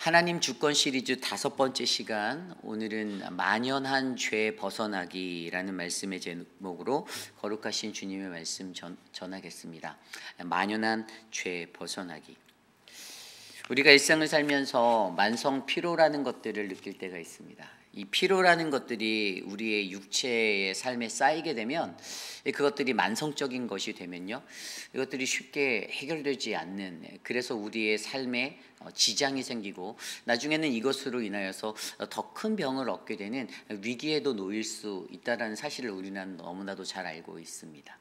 하나님 주권 시리즈 5번째 시간, 오늘은 만연한 죄 벗어나기라는 말씀의 제목으로 거룩하신 주님의 말씀 전하겠습니다. 만연한 죄 벗어나기. 우리가 일상을 살면서 만성 피로라는 것들을 느낄 때가 있습니다. 이 피로라는 것들이 우리의 육체의 삶에 쌓이게 되면, 그것들이 만성적인 것이 되면요, 이것들이 쉽게 해결되지 않는, 그래서 우리의 삶에 지장이 생기고 나중에는 이것으로 인하여서 더 큰 병을 얻게 되는 위기에도 놓일 수 있다는 사실을 우리는 너무나도 잘 알고 있습니다.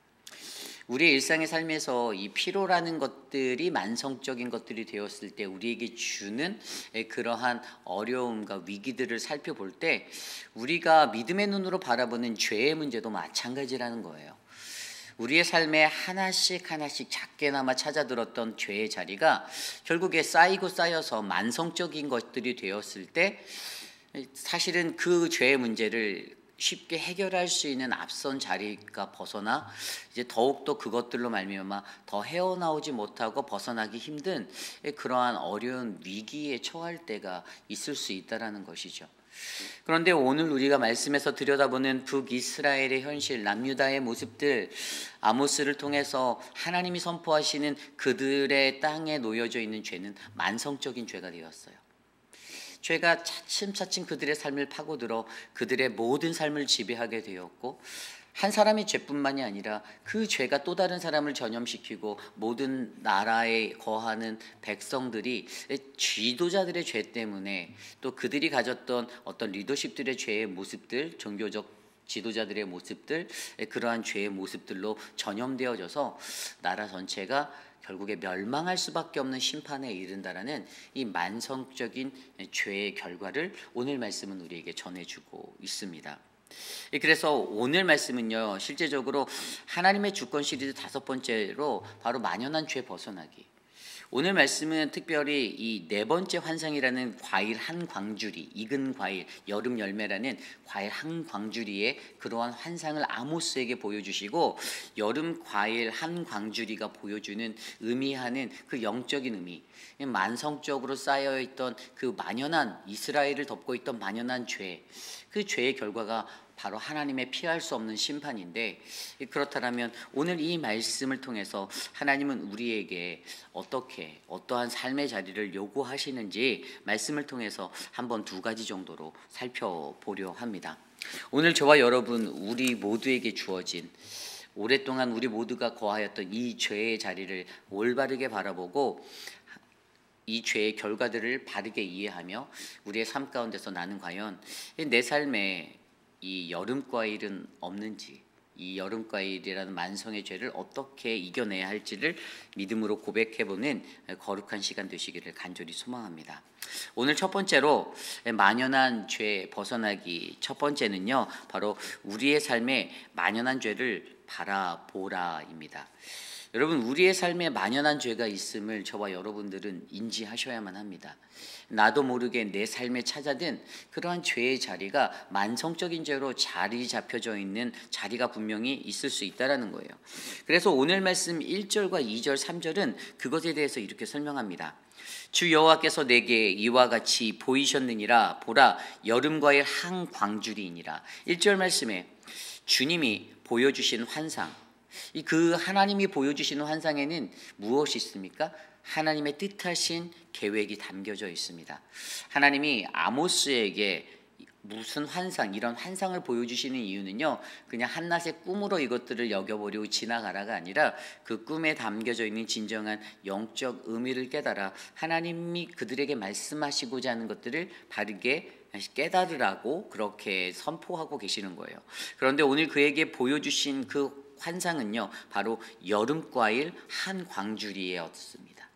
우리의 일상의 삶에서 이 피로라는 것들이 만성적인 것들이 되었을 때 우리에게 주는 그러한 어려움과 위기들을 살펴볼 때, 우리가 믿음의 눈으로 바라보는 죄의 문제도 마찬가지라는 거예요. 우리의 삶에 하나씩 작게나마 찾아들었던 죄의 자리가 결국에 쌓이고 쌓여서 만성적인 것들이 되었을 때, 사실은 그 죄의 문제를 쉽게 해결할 수 있는 앞선 자리가 벗어나 이제 더욱더 그것들로 말미암아 더 헤어나오지 못하고 벗어나기 힘든 그러한 어려운 위기에 처할 때가 있을 수 있다라는 것이죠. 그런데 오늘 우리가 말씀에서 들여다보는 북이스라엘의 현실, 남유다의 모습들, 아모스를 통해서 하나님이 선포하시는 그들의 땅에 놓여져 있는 죄는 만성적인 죄가 되었어요. 죄가 차츰차츰 그들의 삶을 파고들어 그들의 모든 삶을 지배하게 되었고, 한 사람의 죄뿐만이 아니라 그 죄가 또 다른 사람을 전염시키고 모든 나라에 거하는 백성들이 지도자들의 죄 때문에, 또 그들이 가졌던 어떤 리더십들의 죄의 모습들, 종교적 지도자들의 모습들, 그러한 죄의 모습들로 전염되어져서 나라 전체가 결국에 멸망할 수밖에 없는 심판에 이른다라는 이 만성적인 죄의 결과를 오늘 말씀은 우리에게 전해주고 있습니다. 그래서 오늘 말씀은요, 실제적으로 하나님의 주권 시리즈 5번째로 바로 만연한 죄 벗어나기. 오늘 말씀은 특별히 이 4번째 환상이라는 과일 한 광주리, 익은 과일, 여름 열매라는 과일 한 광주리의 그러한 환상을 아모스에게 보여주시고, 여름 과일 한 광주리가 보여주는 의미하는 그 영적인 의미, 만성적으로 쌓여있던 그 만연한, 이스라엘을 덮고 있던 만연한 죄, 그 죄의 결과가 바로 하나님의 피할 수 없는 심판인데, 그렇다면 오늘 이 말씀을 통해서 하나님은 우리에게 어떠한 삶의 자리를 요구하시는지 말씀을 통해서 한번 2가지 정도로 살펴보려 합니다. 오늘 저와 여러분, 우리 모두에게 주어진, 오랫동안 우리 모두가 거하였던 이 죄의 자리를 올바르게 바라보고 이 죄의 결과들을 바르게 이해하며 우리의 삶 가운데서 나는 과연 내 삶에 이 여름과일은 없는지, 이 여름과일이라는 만성의 죄를 어떻게 이겨내야 할지를 믿음으로 고백해보는 거룩한 시간 되시기를 간절히 소망합니다. 오늘 첫 번째로 만연한 죄 벗어나기, 첫 번째는요, 바로 우리의 삶에 만연한 죄를 바라보라입니다. 여러분, 우리의 삶에 만연한 죄가 있음을 저와 여러분들은 인지하셔야만 합니다. 나도 모르게 내 삶에 찾아든 그러한 죄의 자리가 만성적인 죄로 자리 잡혀져 있는 자리가 분명히 있을 수 있다는 거예요. 그래서 오늘 말씀 1절과 2절, 3절은 그것에 대해서 이렇게 설명합니다. 주 여호와께서 내게 이와 같이 보이셨느니라. 보라, 여름과일 한 광주리이니라. 1절 말씀에 주님이 보여주신 환상, 그 하나님이 보여주시는 환상에는 무엇이 있습니까? 하나님의 뜻하신 계획이 담겨져 있습니다. 하나님이 아모스에게 무슨 환상, 이런 환상을 보여주시는 이유는요, 그냥 한낮의 꿈으로 이것들을 여겨버리고 지나가라가 아니라 그 꿈에 담겨져 있는 진정한 영적 의미를 깨달아 하나님이 그들에게 말씀하시고자 하는 것들을 바르게 깨달으라고 그렇게 선포하고 계시는 거예요. 그런데 오늘 그에게 보여주신 그 환상은요, 바로 여름과일 한 광주리였습니다.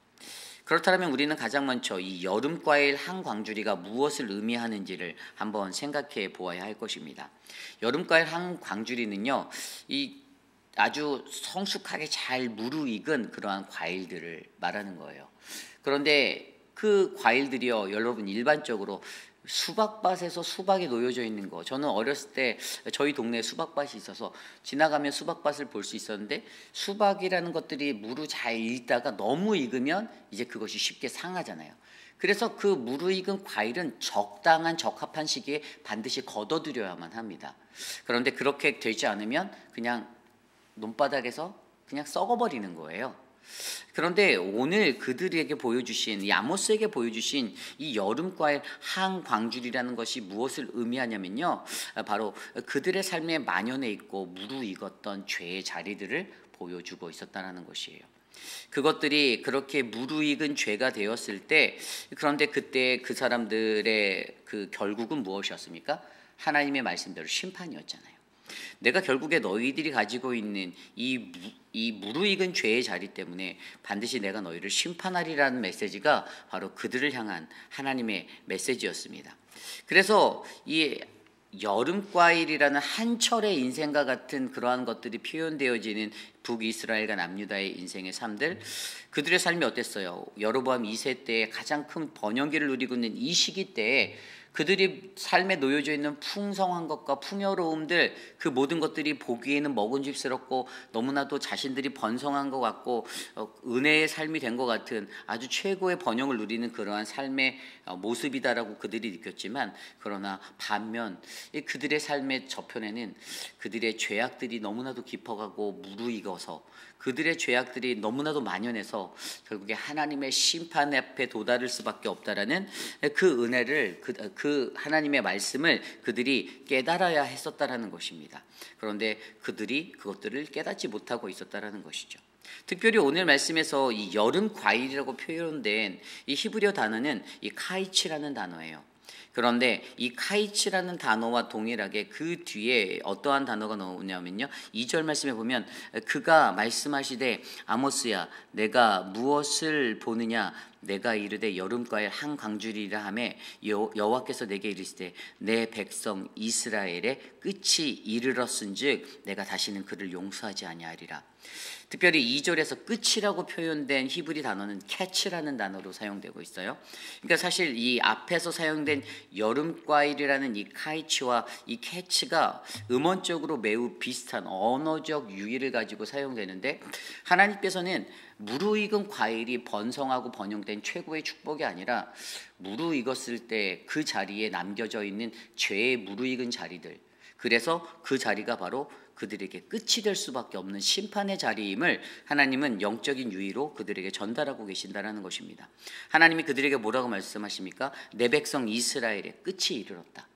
그렇다면 우리는 가장 먼저 이 여름과일 한 광주리가 무엇을 의미하는지를 한번 생각해 보아야 할 것입니다. 여름과일 한 광주리는요, 이 아주 성숙하게 잘 무르익은 그러한 과일들을 말하는 거예요. 그런데 그 과일들이요, 여러분, 일반적으로 수박밭에서 수박이 놓여져 있는 거. 저는 어렸을 때 저희 동네에 수박밭이 있어서 지나가면 수박밭을 볼 수 있었는데, 수박이라는 것들이 무르 잘 익다가 너무 익으면 이제 그것이 쉽게 상하잖아요. 그래서 그 무르익은 과일은 적당한 적합한 시기에 반드시 걷어들여야만 합니다. 그런데 그렇게 되지 않으면 그냥 논바닥에서 그냥 썩어버리는 거예요. 그런데 오늘 그들에게 보여주신, 이 아모스에게 보여주신 이 여름 과일 한광줄이라는 것이 무엇을 의미하냐면요, 바로 그들의 삶에 만연해 있고 무르익었던 죄의 자리들을 보여주고 있었다는 것이에요. 그것들이 그렇게 무르익은 죄가 되었을 때, 그런데 그때 그 사람들의 그 결국은 무엇이었습니까? 하나님의 말씀대로 심판이었잖아요. 내가 결국에 너희들이 가지고 있는 이 무르익은 죄의 자리 때문에 반드시 내가 너희를 심판하리라는 메시지가 바로 그들을 향한 하나님의 메시지였습니다. 그래서 이 여름과일이라는 한철의 인생과 같은 그러한 것들이 표현되어지는 북이스라엘과 남유다의 인생의 삶들, 그들의 삶이 어땠어요? 여로보암 2세 때에 가장 큰 번영기를 누리고 있는 이 시기 때에 그들이 삶에 놓여져 있는 풍성한 것과 풍요로움들, 그 모든 것들이 보기에는 먹음직스럽고 너무나도 자신들이 번성한 것 같고 은혜의 삶이 된 것 같은 아주 최고의 번영을 누리는 그러한 삶의 모습이다라고 그들이 느꼈지만, 그러나 반면 그들의 삶의 저편에는 그들의 죄악들이 너무나도 깊어가고 무르익어서, 그들의 죄악들이 너무나도 만연해서 결국에 하나님의 심판 앞에 도달할 수밖에 없다라는 그 은혜를, 그 하나님의 말씀을 그들이 깨달아야 했었다라는 것입니다. 그런데 그들이 그것들을 깨닫지 못하고 있었다라는 것이죠. 특별히 오늘 말씀에서 이 여름 과일이라고 표현된 이 히브리어 단어는 이 카이치라는 단어예요. 그런데 이 카이치라는 단어와 동일하게 그 뒤에 어떠한 단어가 나오냐면요, 2절 말씀에 보면 그가 말씀하시되 아모스야 내가 무엇을 보느냐, 내가 이르되 여름과일 한 광줄이라 하매 여호와께서 내게 이르시되 내 백성 이스라엘의 끝이 이르렀은즉 내가 다시는 그를 용서하지 아니하리라. 특별히 2절에서 끝이라고 표현된 히브리 단어는 캐치라는 단어로 사용되고 있어요. 그러니까 사실 이 앞에서 사용된 여름과일이라는 이 카이치와 이 캐치가 음원적으로 매우 비슷한 언어적 유의를 가지고 사용되는데, 하나님께서는 무르익은 과일이 번성하고 번영된 최고의 축복이 아니라 무르익었을 때 그 자리에 남겨져 있는 죄의 무르익은 자리들, 그래서 그 자리가 바로 그들에게 끝이 될 수밖에 없는 심판의 자리임을 하나님은 영적인 유의로 그들에게 전달하고 계신다는 것입니다. 하나님이 그들에게 뭐라고 말씀하십니까? 내 백성 이스라엘의 끝이 이르렀다.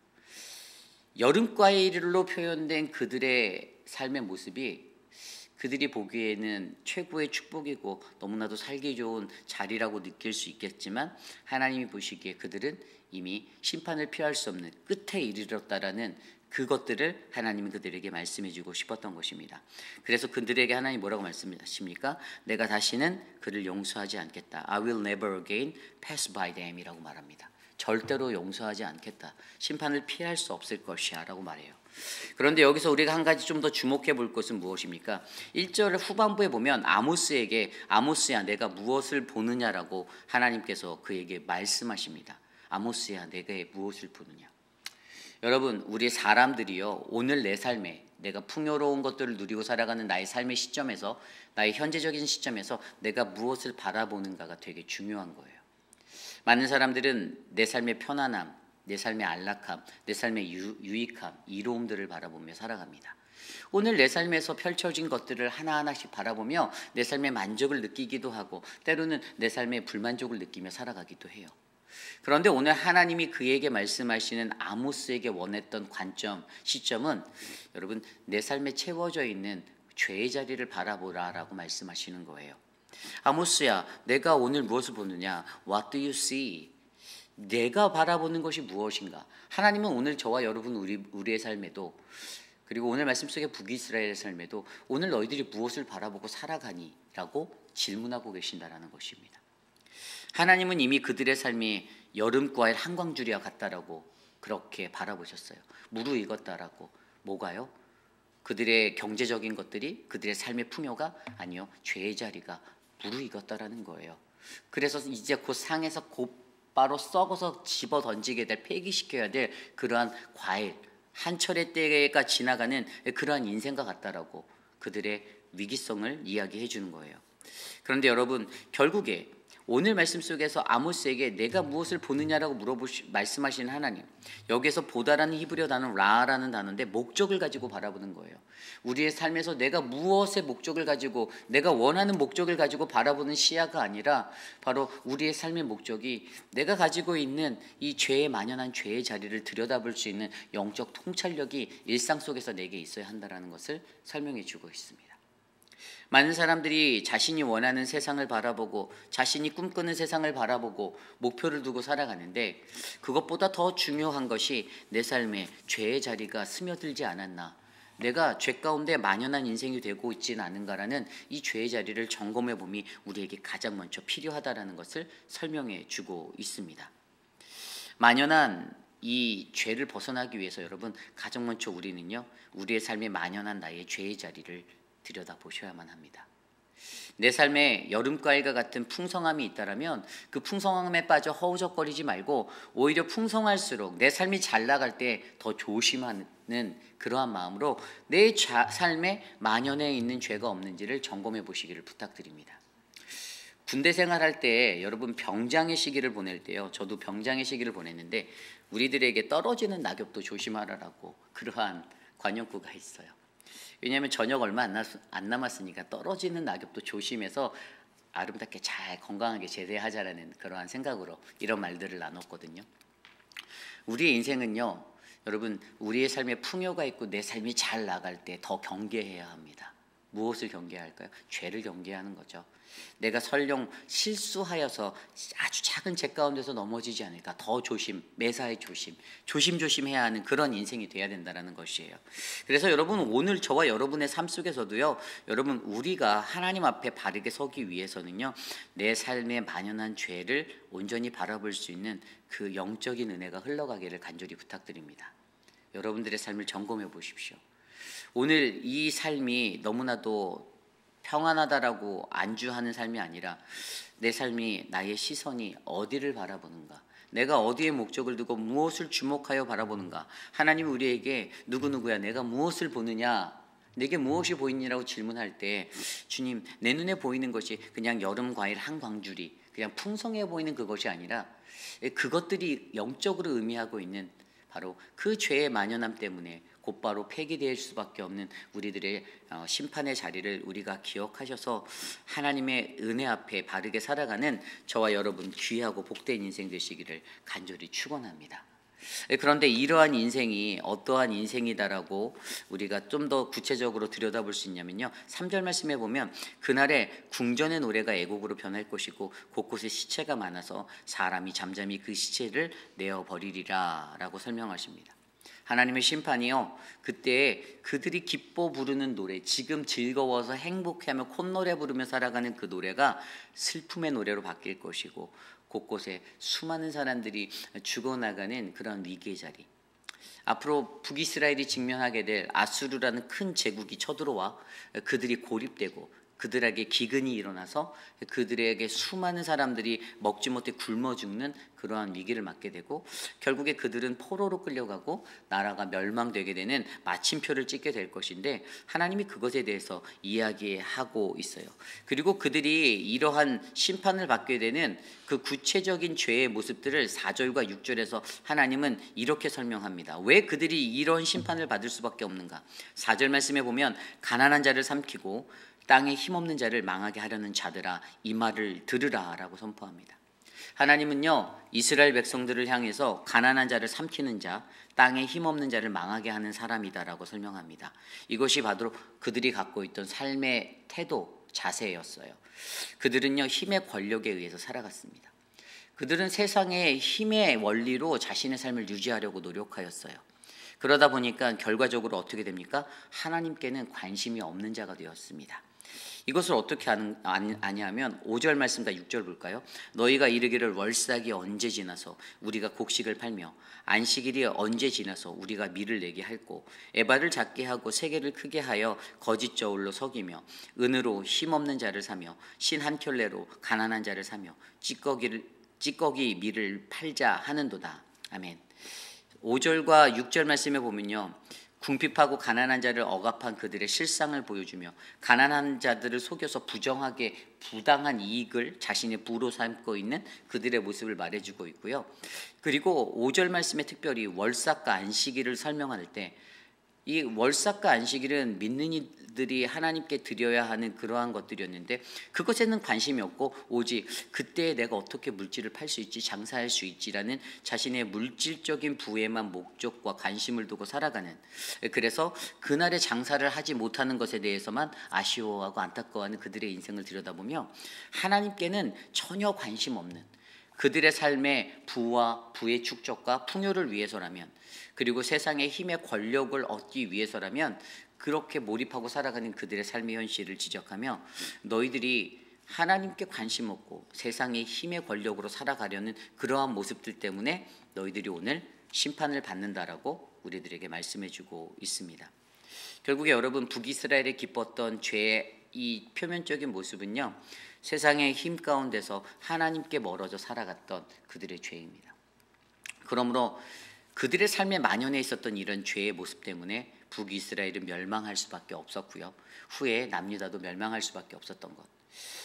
여름과일로 표현된 그들의 삶의 모습이 그들이 보기에는 최고의 축복이고 너무나도 살기 좋은 자리라고 느낄 수 있겠지만, 하나님이 보시기에 그들은 이미 심판을 피할 수 없는 끝에 이르렀다라는 그것들을 하나님이 그들에게 말씀해 주고 싶었던 것입니다. 그래서 그들에게 하나님이 뭐라고 말씀하십니까? 내가 다시는 그를 용서하지 않겠다. I will never again pass by them 이라고 말합니다. 절대로 용서하지 않겠다. 심판을 피할 수 없을 것이야 라고 말해요. 그런데 여기서 우리가 한 가지 좀 더 주목해 볼 것은 무엇입니까? 1절 후반부에 보면 아모스에게 아모스야 내가 무엇을 보느냐라고 하나님께서 그에게 말씀하십니다. 아모스야 내가 무엇을 보느냐. 여러분, 우리 사람들이요, 오늘 내 삶에 내가 풍요로운 것들을 누리고 살아가는 나의 삶의 시점에서, 나의 현재적인 시점에서 내가 무엇을 바라보는가가 되게 중요한 거예요. 많은 사람들은 내 삶의 편안함, 내 삶의 안락함, 내 삶의 유익함, 이로움들을 바라보며 살아갑니다. 오늘 내 삶에서 펼쳐진 것들을 하나하나씩 바라보며 내 삶의 만족을 느끼기도 하고, 때로는 내 삶의 불만족을 느끼며 살아가기도 해요. 그런데 오늘 하나님이 그에게 말씀하시는 아모스에게 원했던 관점, 시점은 여러분 내 삶에 채워져 있는 죄의 자리를 바라보라라고 말씀하시는 거예요. 아모스야 내가 오늘 무엇을 보느냐? What do you see? 내가 바라보는 것이 무엇인가? 하나님은 오늘 저와 여러분 우리의 삶에도, 그리고 오늘 말씀 속에 북이스라엘의 삶에도 오늘 너희들이 무엇을 바라보고 살아가니? 라고 질문하고 계신다라는 것입니다. 하나님은 이미 그들의 삶이 여름과일 한광줄이와 같다라고 그렇게 바라보셨어요. 무르익었다라고. 뭐가요? 그들의 경제적인 것들이, 그들의 삶의 풍요가 아니요, 죄의 자리가 무르익었다라는 거예요. 그래서 이제 곧 상에서 곧 곧바로 썩어서 집어 던지게 될, 폐기시켜야 될 그러한 과일, 한철의 때가 지나가는 그러한 인생과 같다라고 그들의 위기성을 이야기해 주는 거예요. 그런데 여러분, 결국에 오늘 말씀 속에서 아모스에게 내가 무엇을 보느냐라고 말씀하시는 하나님, 여기에서 보다라는 히브리어 단어는 라라는 단어인데 목적을 가지고 바라보는 거예요. 우리의 삶에서 내가 무엇의 목적을 가지고, 내가 원하는 목적을 가지고 바라보는 시야가 아니라 바로 우리의 삶의 목적이 내가 가지고 있는 이 죄에 만연한 죄의 자리를 들여다볼 수 있는 영적 통찰력이 일상 속에서 내게 있어야 한다는 것을 설명해 주고 있습니다. 많은 사람들이 자신이 원하는 세상을 바라보고 자신이 꿈꾸는 세상을 바라보고 목표를 두고 살아가는데, 그것보다 더 중요한 것이 내 삶에 죄의 자리가 스며들지 않았나, 내가 죄 가운데 만연한 인생이 되고 있지는 않은가라는 이 죄의 자리를 점검해 봄이 우리에게 가장 먼저 필요하다라는 것을 설명해 주고 있습니다. 만연한 이 죄를 벗어나기 위해서 여러분, 가장 먼저 우리는요, 우리의 삶에 만연한 나의 죄의 자리를 들여다보셔야만 합니다. 내 삶에 여름과일과 같은 풍성함이 있다면 그 풍성함에 빠져 허우적거리지 말고 오히려 풍성할수록 내 삶이 잘 나갈 때 더 조심하는 그러한 마음으로 내 삶에 만연해 있는 죄가 없는지를 점검해 보시기를 부탁드립니다. 군대 생활할 때 여러분, 병장의 시기를 보낼 때요, 저도 병장의 시기를 보냈는데 우리들에게 떨어지는 낙엽도 조심하라라고 그러한 관용구가 있어요. 왜냐하면 저녁 얼마 안 남았으니까 떨어지는 낙엽도 조심해서 아름답게 잘 건강하게 제대하자라는 그러한 생각으로 이런 말들을 나눴거든요. 우리의 인생은요, 여러분, 우리의 삶에 풍요가 있고 내 삶이 잘 나갈 때 더 경계해야 합니다. 무엇을 경계해야 할까요? 죄를 경계하는 거죠. 내가 설령 실수하여서 아주 작은 죄 가운데서 넘어지지 않을까, 더 매사에 조심해야 하는 그런 인생이 돼야 된다는 것이에요. 그래서 여러분, 오늘 저와 여러분의 삶 속에서도요, 여러분, 우리가 하나님 앞에 바르게 서기 위해서는요, 내 삶에 만연한 죄를 온전히 바라볼 수 있는 그 영적인 은혜가 흘러가기를 간절히 부탁드립니다. 여러분들의 삶을 점검해 보십시오. 오늘 이 삶이 너무나도 평안하다라고 안주하는 삶이 아니라 내 삶이, 나의 시선이 어디를 바라보는가, 내가 어디에 목적을 두고 무엇을 주목하여 바라보는가. 하나님이 우리에게 누구누구야, 내가 무엇을 보느냐, 내게 무엇이 보이느냐라고 질문할 때, 주님, 내 눈에 보이는 것이 그냥 여름 과일 한 광주리, 그냥 풍성해 보이는 그것이 아니라 그것들이 영적으로 의미하고 있는 바로 그 죄의 만연함 때문에 곧바로 폐기될 수밖에 없는 우리들의 심판의 자리를 우리가 기억하셔서 하나님의 은혜 앞에 바르게 살아가는 저와 여러분 귀하고 복된 인생 되시기를 간절히 축원합니다. 그런데 이러한 인생이 어떠한 인생이다라고 우리가 좀 더 구체적으로 들여다볼 수 있냐면요, 3절 말씀에 보면 그날에 궁전의 노래가 애곡으로 변할 것이고 곳곳에 시체가 많아서 사람이 잠잠히 그 시체를 내어버리리라 라고 설명하십니다. 하나님의 심판이요, 그때 그들이 기뻐 부르는 노래, 지금 즐거워서 행복해하며 콧노래 부르며 살아가는 그 노래가 슬픔의 노래로 바뀔 것이고 곳곳에 수많은 사람들이 죽어나가는 그런 위기의 자리, 앞으로 북이스라엘이 직면하게 될 아수르라는 큰 제국이 쳐들어와 그들이 고립되고 그들에게 기근이 일어나서 그들에게 수많은 사람들이 먹지 못해 굶어 죽는 그러한 위기를 맞게 되고, 결국에 그들은 포로로 끌려가고 나라가 멸망되게 되는 마침표를 찍게 될 것인데, 하나님이 그것에 대해서 이야기하고 있어요. 그리고 그들이 이러한 심판을 받게 되는 그 구체적인 죄의 모습들을 4절과 6절에서 하나님은 이렇게 설명합니다. 왜 그들이 이런 심판을 받을 수밖에 없는가? 4절 말씀에 보면 가난한 자를 삼키고 땅에 힘없는 자를 망하게 하려는 자들아, 이 말을 들으라 라고 선포합니다. 하나님은요, 이스라엘 백성들을 향해서 가난한 자를 삼키는 자, 땅에 힘없는 자를 망하게 하는 사람이다라고 설명합니다. 이것이 바로 그들이 갖고 있던 삶의 태도, 자세였어요. 그들은요, 힘의 권력에 의해서 살아갔습니다. 그들은 세상의 힘의 원리로 자신의 삶을 유지하려고 노력하였어요. 그러다 보니까 결과적으로 어떻게 됩니까? 하나님께는 관심이 없는 자가 되었습니다. 이것을 어떻게 아냐면 5절 말씀과 6절 볼까요? 너희가 이르기를 월삭이 언제 지나서 우리가 곡식을 팔며 안식일이 언제 지나서 우리가 밀을 내게 할꼬, 에바를 작게 하고 세계를 크게 하여 거짓 저울로 속이며 은으로 힘없는 자를 사며 신 한 켤레로 가난한 자를 사며 찌꺼기 밀을 팔자 하는도다. 아멘. 5절과 6절 말씀에 보면요, 궁핍하고 가난한 자를 억압한 그들의 실상을 보여주며 가난한 자들을 속여서 부정하게 부당한 이익을 자신의 부로 삼고 있는 그들의 모습을 말해주고 있고요. 그리고 5절 말씀에 특별히 월삭과 안식일을 설명할 때 이 월삭과 안식일은 믿는 이들이 하나님께 드려야 하는 그러한 것들이었는데 그것에는 관심이 없고 오직 그때 내가 어떻게 물질을 팔 수 있지, 장사할 수 있지라는 자신의 물질적인 부에만 목적과 관심을 두고 살아가는, 그래서 그날의 장사를 하지 못하는 것에 대해서만 아쉬워하고 안타까워하는 그들의 인생을 들여다보며 하나님께는 전혀 관심 없는 그들의 삶의 부와 부의 축적과 풍요를 위해서라면, 그리고 세상의 힘의 권력을 얻기 위해서라면 그렇게 몰입하고 살아가는 그들의 삶의 현실을 지적하며 너희들이 하나님께 관심 없고 세상의 힘의 권력으로 살아가려는 그러한 모습들 때문에 너희들이 오늘 심판을 받는다라고 우리들에게 말씀해주고 있습니다. 결국에 여러분, 북이스라엘에 기뻤던 죄의 이 표면적인 모습은요, 세상의 힘 가운데서 하나님께 멀어져 살아갔던 그들의 죄입니다. 그러므로 그들의 삶에 만연해 있었던 이런 죄의 모습 때문에 북이스라엘은 멸망할 수밖에 없었고요. 후에 남유다도 멸망할 수밖에 없었던 것.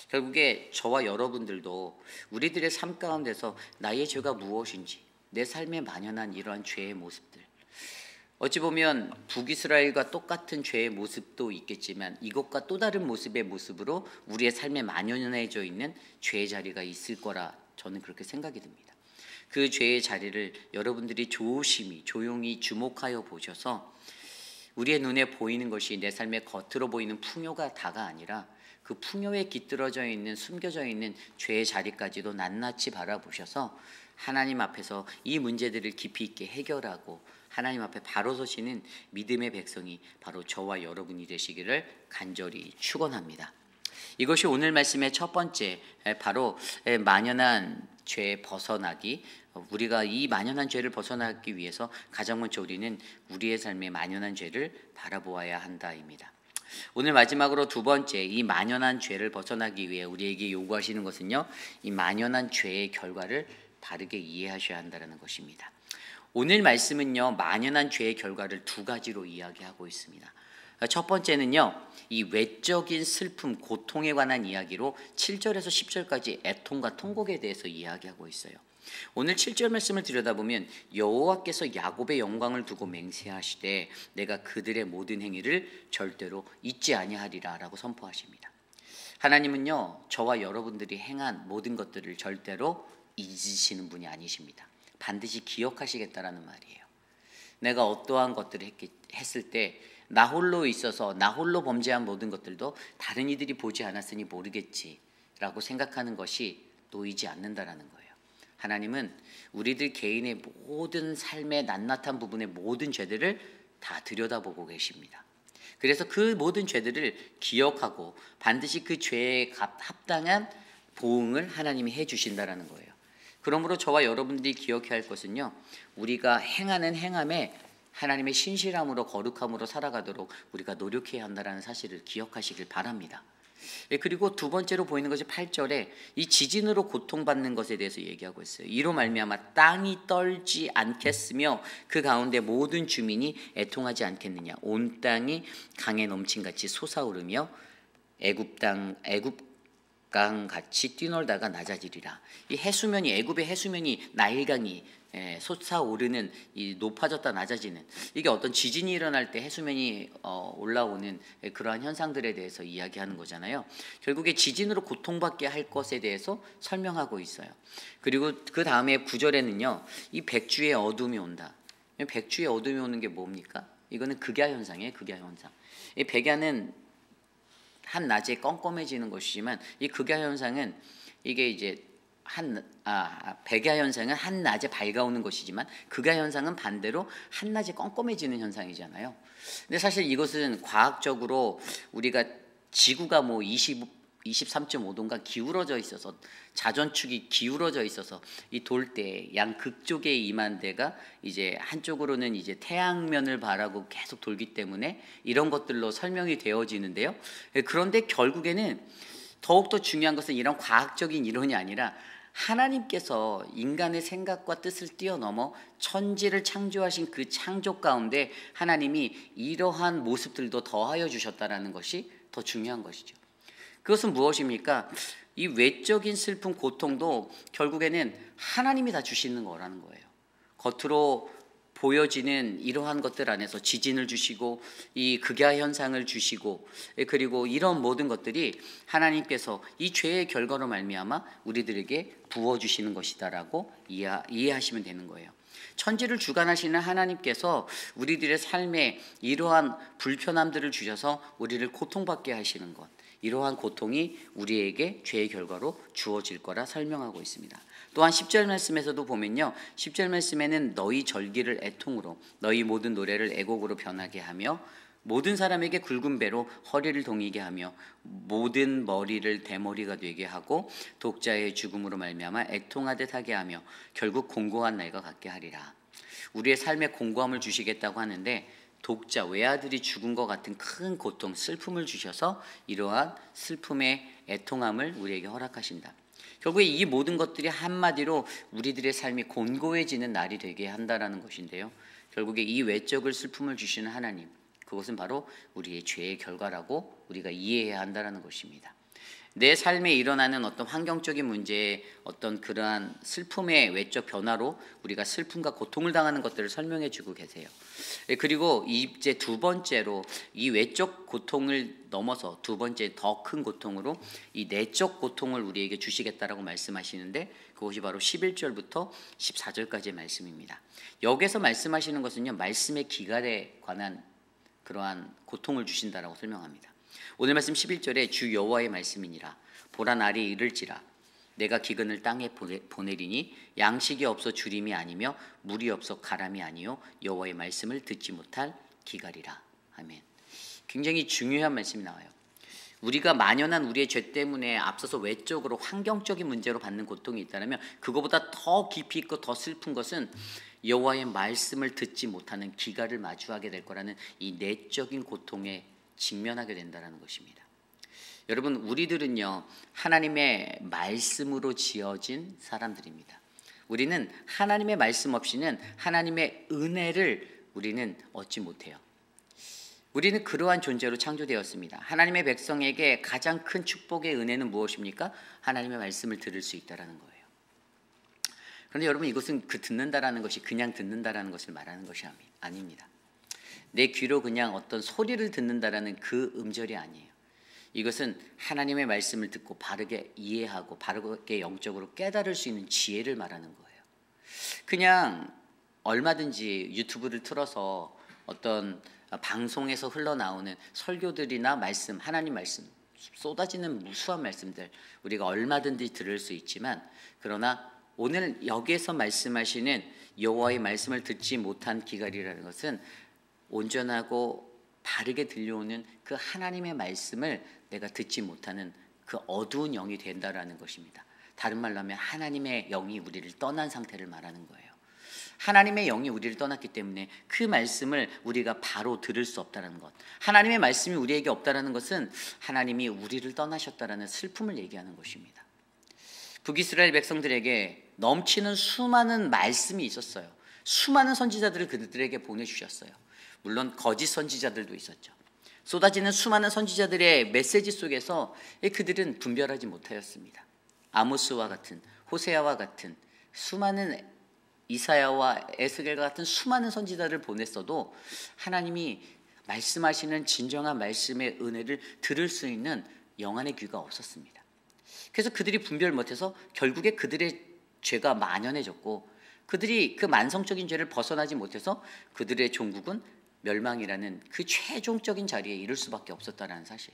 결국에 저와 여러분들도 우리들의 삶 가운데서 나의 죄가 무엇인지, 내 삶에 만연한 이러한 죄의 모습들, 어찌 보면 북이스라엘과 똑같은 죄의 모습도 있겠지만 이것과 또 다른 모습의 모습으로 우리의 삶에 만연해져 있는 죄의 자리가 있을 거라 저는 그렇게 생각이 듭니다. 그 죄의 자리를 여러분들이 조용히 주목하여 보셔서 우리의 눈에 보이는 것이 내 삶의 겉으로 보이는 풍요가 다가 아니라 그 풍요에 깃들어져 있는, 숨겨져 있는 죄의 자리까지도 낱낱이 바라보셔서 하나님 앞에서 이 문제들을 깊이 있게 해결하고 하나님 앞에 바로 서시는 믿음의 백성이 바로 저와 여러분이 되시기를 간절히 축원합니다. 이것이 오늘 말씀의 첫 번째, 바로 만연한 죄 벗어나기. 우리가 이 만연한 죄를 벗어나기 위해서 가장 먼저 우리는 우리의 삶의 만연한 죄를 바라보아야 한다입니다. 오늘 마지막으로 두 번째, 이 만연한 죄를 벗어나기 위해 우리에게 요구하시는 것은요, 이 만연한 죄의 결과를 바르게 이해하셔야 한다는 것입니다. 오늘 말씀은요, 만연한 죄의 결과를 두 가지로 이야기하고 있습니다. 첫 번째는요, 이 외적인 슬픔, 고통에 관한 이야기로 7절에서 10절까지 애통과 통곡에 대해서 이야기하고 있어요. 오늘 7절 말씀을 들여다보면 여호와께서 야곱의 영광을 두고 맹세하시되 내가 그들의 모든 행위를 절대로 잊지 아니하리라 라고 선포하십니다. 하나님은요, 저와 여러분들이 행한 모든 것들을 절대로 잊으시는 분이 아니십니다. 반드시 기억하시겠다라는 말이에요. 내가 어떠한 것들을 했을 때 나 홀로 있어서 나 홀로 범죄한 모든 것들도 다른 이들이 보지 않았으니 모르겠지라고 생각하는 것이 놓이지 않는다라는 거예요. 하나님은 우리들 개인의 모든 삶의 낱낱한 부분의 모든 죄들을 다 들여다보고 계십니다. 그래서 그 모든 죄들을 기억하고 반드시 그 죄에 합당한 보응을 하나님이 해주신다라는 거예요. 그러므로 저와 여러분들이 기억해야 할 것은요, 우리가 행하는 행함에 하나님의 신실함으로 거룩함으로 살아가도록 우리가 노력해야 한다는 사실을 기억하시길 바랍니다. 그리고 두 번째로 보이는 것이 8절에 이 지진으로 고통받는 것에 대해서 얘기하고 있어요. 이로 말미암아 땅이 떨지 않겠으며 그 가운데 모든 주민이 애통하지 않겠느냐. 온 땅이 강에 넘친같이 솟아오르며 애굽강 같이 뛰놀다가 낮아지리라. 이 해수면이, 애굽의 해수면이 나일강이 솟아오르는, 이 높아졌다 낮아지는, 이게 어떤 지진이 일어날 때 해수면이 올라오는 그러한 현상들에 대해서 이야기하는 거잖아요. 결국에 지진으로 고통받게 할 것에 대해서 설명하고 있어요. 그리고 그 다음에 9절에는요, 이 백주의 어둠이 온다. 백주의 어둠이 오는 게 뭡니까? 이거는 극야 현상이에요. 극야 현상. 이 백야는 한낮에 껌껌해지는 것이지만 이 극야 현상은 이게 이제 백야 현상은 한낮에 밝아오는 것이지만 극야 현상은 반대로 한낮에 껌껌해지는 현상이잖아요. 근데 사실 이것은 과학적으로 우리가 지구가 뭐 23.5도인가 기울어져 있어서, 자전축이 기울어져 있어서 이 돌 때 양 극쪽에 임한 데가 이제 한쪽으로는 이제 태양면을 바라고 계속 돌기 때문에 이런 것들로 설명이 되어지는데요. 그런데 결국에는 더욱더 중요한 것은 이런 과학적인 이론이 아니라 하나님께서 인간의 생각과 뜻을 뛰어넘어 천지를 창조하신 그 창조 가운데 하나님이 이러한 모습들도 더하여 주셨다는 것이 더 중요한 것이죠. 그것은 무엇입니까? 이 외적인 슬픔, 고통도 결국에는 하나님이 다 주시는 거라는 거예요. 겉으로 보여지는 이러한 것들 안에서 지진을 주시고 이 극야 현상을 주시고 그리고 이런 모든 것들이 하나님께서 이 죄의 결과로 말미암아 우리들에게 부어주시는 것이다라고 이해하시면 되는 거예요. 천지를 주관하시는 하나님께서 우리들의 삶에 이러한 불편함들을 주셔서 우리를 고통받게 하시는 것, 이러한 고통이 우리에게 죄의 결과로 주어질 거라 설명하고 있습니다. 또한 10절 말씀에서도 보면요, 10절 말씀에는 너희 절기를 애통으로 너희 모든 노래를 애곡으로 변하게 하며 모든 사람에게 굵은 배로 허리를 동이게 하며 모든 머리를 대머리가 되게 하고 독자의 죽음으로 말미암아 애통하듯 하게 하며 결국 공고한 날과 같게 하리라. 우리의 삶에 공고함을 주시겠다고 하는데 독자, 외아들이 죽은 것 같은 큰 고통, 슬픔을 주셔서 이러한 슬픔의 애통함을 우리에게 허락하신다. 결국에 이 모든 것들이 한마디로 우리들의 삶이 곤고해지는 날이 되게 한다는 것인데요. 결국에 이 외적을 슬픔을 주시는 하나님, 그것은 바로 우리의 죄의 결과라고 우리가 이해해야 한다는 것입니다. 내 삶에 일어나는 어떤 환경적인 문제에 어떤 그러한 슬픔의 외적 변화로 우리가 슬픔과 고통을 당하는 것들을 설명해 주고 계세요. 그리고 이제 두 번째로 이 외적 고통을 넘어서 두 번째 더 큰 고통으로 이 내적 고통을 우리에게 주시겠다라고 말씀하시는데 그것이 바로 11절부터 14절까지의 말씀입니다. 여기서 말씀하시는 것은요, 말씀의 기갈에 관한 그러한 고통을 주신다라고 설명합니다. 오늘 말씀 11절에 주 여호와의 말씀이니라. 보라 날이 이를지라. 내가 기근을 땅에 보내리니 양식이 없어 주림이 아니며 물이 없어 가람이 아니요 여호와의 말씀을 듣지 못할 기갈이라. 아멘. 굉장히 중요한 말씀이 나와요. 우리가 만연한 우리의 죄 때문에 앞서서 외적으로 환경적인 문제로 받는 고통이 있다면 그거보다 더 깊이 있고 더 슬픈 것은 여호와의 말씀을 듣지 못하는 기갈을 마주하게 될 거라는 이 내적인 고통에 직면하게 된다는 것입니다. 여러분, 우리들은요, 하나님의 말씀으로 지어진 사람들입니다. 우리는 하나님의 말씀 없이는 하나님의 은혜를 우리는 얻지 못해요. 우리는 그러한 존재로 창조되었습니다. 하나님의 백성에게 가장 큰 축복의 은혜는 무엇입니까? 하나님의 말씀을 들을 수 있다는 거예요. 그런데 여러분, 이것은 그 듣는다라는 것이 그냥 듣는다라는 것을 말하는 것이 아닙니다. 내 귀로 그냥 어떤 소리를 듣는다라는 그 음절이 아니에요. 이것은 하나님의 말씀을 듣고 바르게 이해하고 바르게 영적으로 깨달을 수 있는 지혜를 말하는 거예요. 그냥 얼마든지 유튜브를 틀어서 어떤 방송에서 흘러나오는 설교들이나 말씀, 하나님 말씀, 쏟아지는 무수한 말씀들 우리가 얼마든지 들을 수 있지만, 그러나 오늘 여기에서 말씀하시는 여호와의 말씀을 듣지 못한 기갈이라는 것은 온전하고 바르게 들려오는 그 하나님의 말씀을 내가 듣지 못하는 그 어두운 영이 된다라는 것입니다. 다른 말로 하면 하나님의 영이 우리를 떠난 상태를 말하는 거예요. 하나님의 영이 우리를 떠났기 때문에 그 말씀을 우리가 바로 들을 수 없다는 것, 하나님의 말씀이 우리에게 없다는 것은 하나님이 우리를 떠나셨다는 슬픔을 얘기하는 것입니다. 북이스라엘 백성들에게 넘치는 수많은 말씀이 있었어요. 수많은 선지자들을 그들에게 보내주셨어요. 물론 거짓 선지자들도 있었죠. 쏟아지는 수많은 선지자들의 메시지 속에서 그들은 분별하지 못하였습니다. 아모스와 같은, 호세아와 같은 수많은, 이사야와 에스겔과 같은 수많은 선지자를 보냈어도 하나님이 말씀하시는 진정한 말씀의 은혜를 들을 수 있는 영안의 귀가 없었습니다. 그래서 그들이 분별 못해서 결국에 그들의 죄가 만연해졌고, 그들이 그 만성적인 죄를 벗어나지 못해서 그들의 종국은 멸망이라는 그 최종적인 자리에 이를 수밖에 없었다는 사실.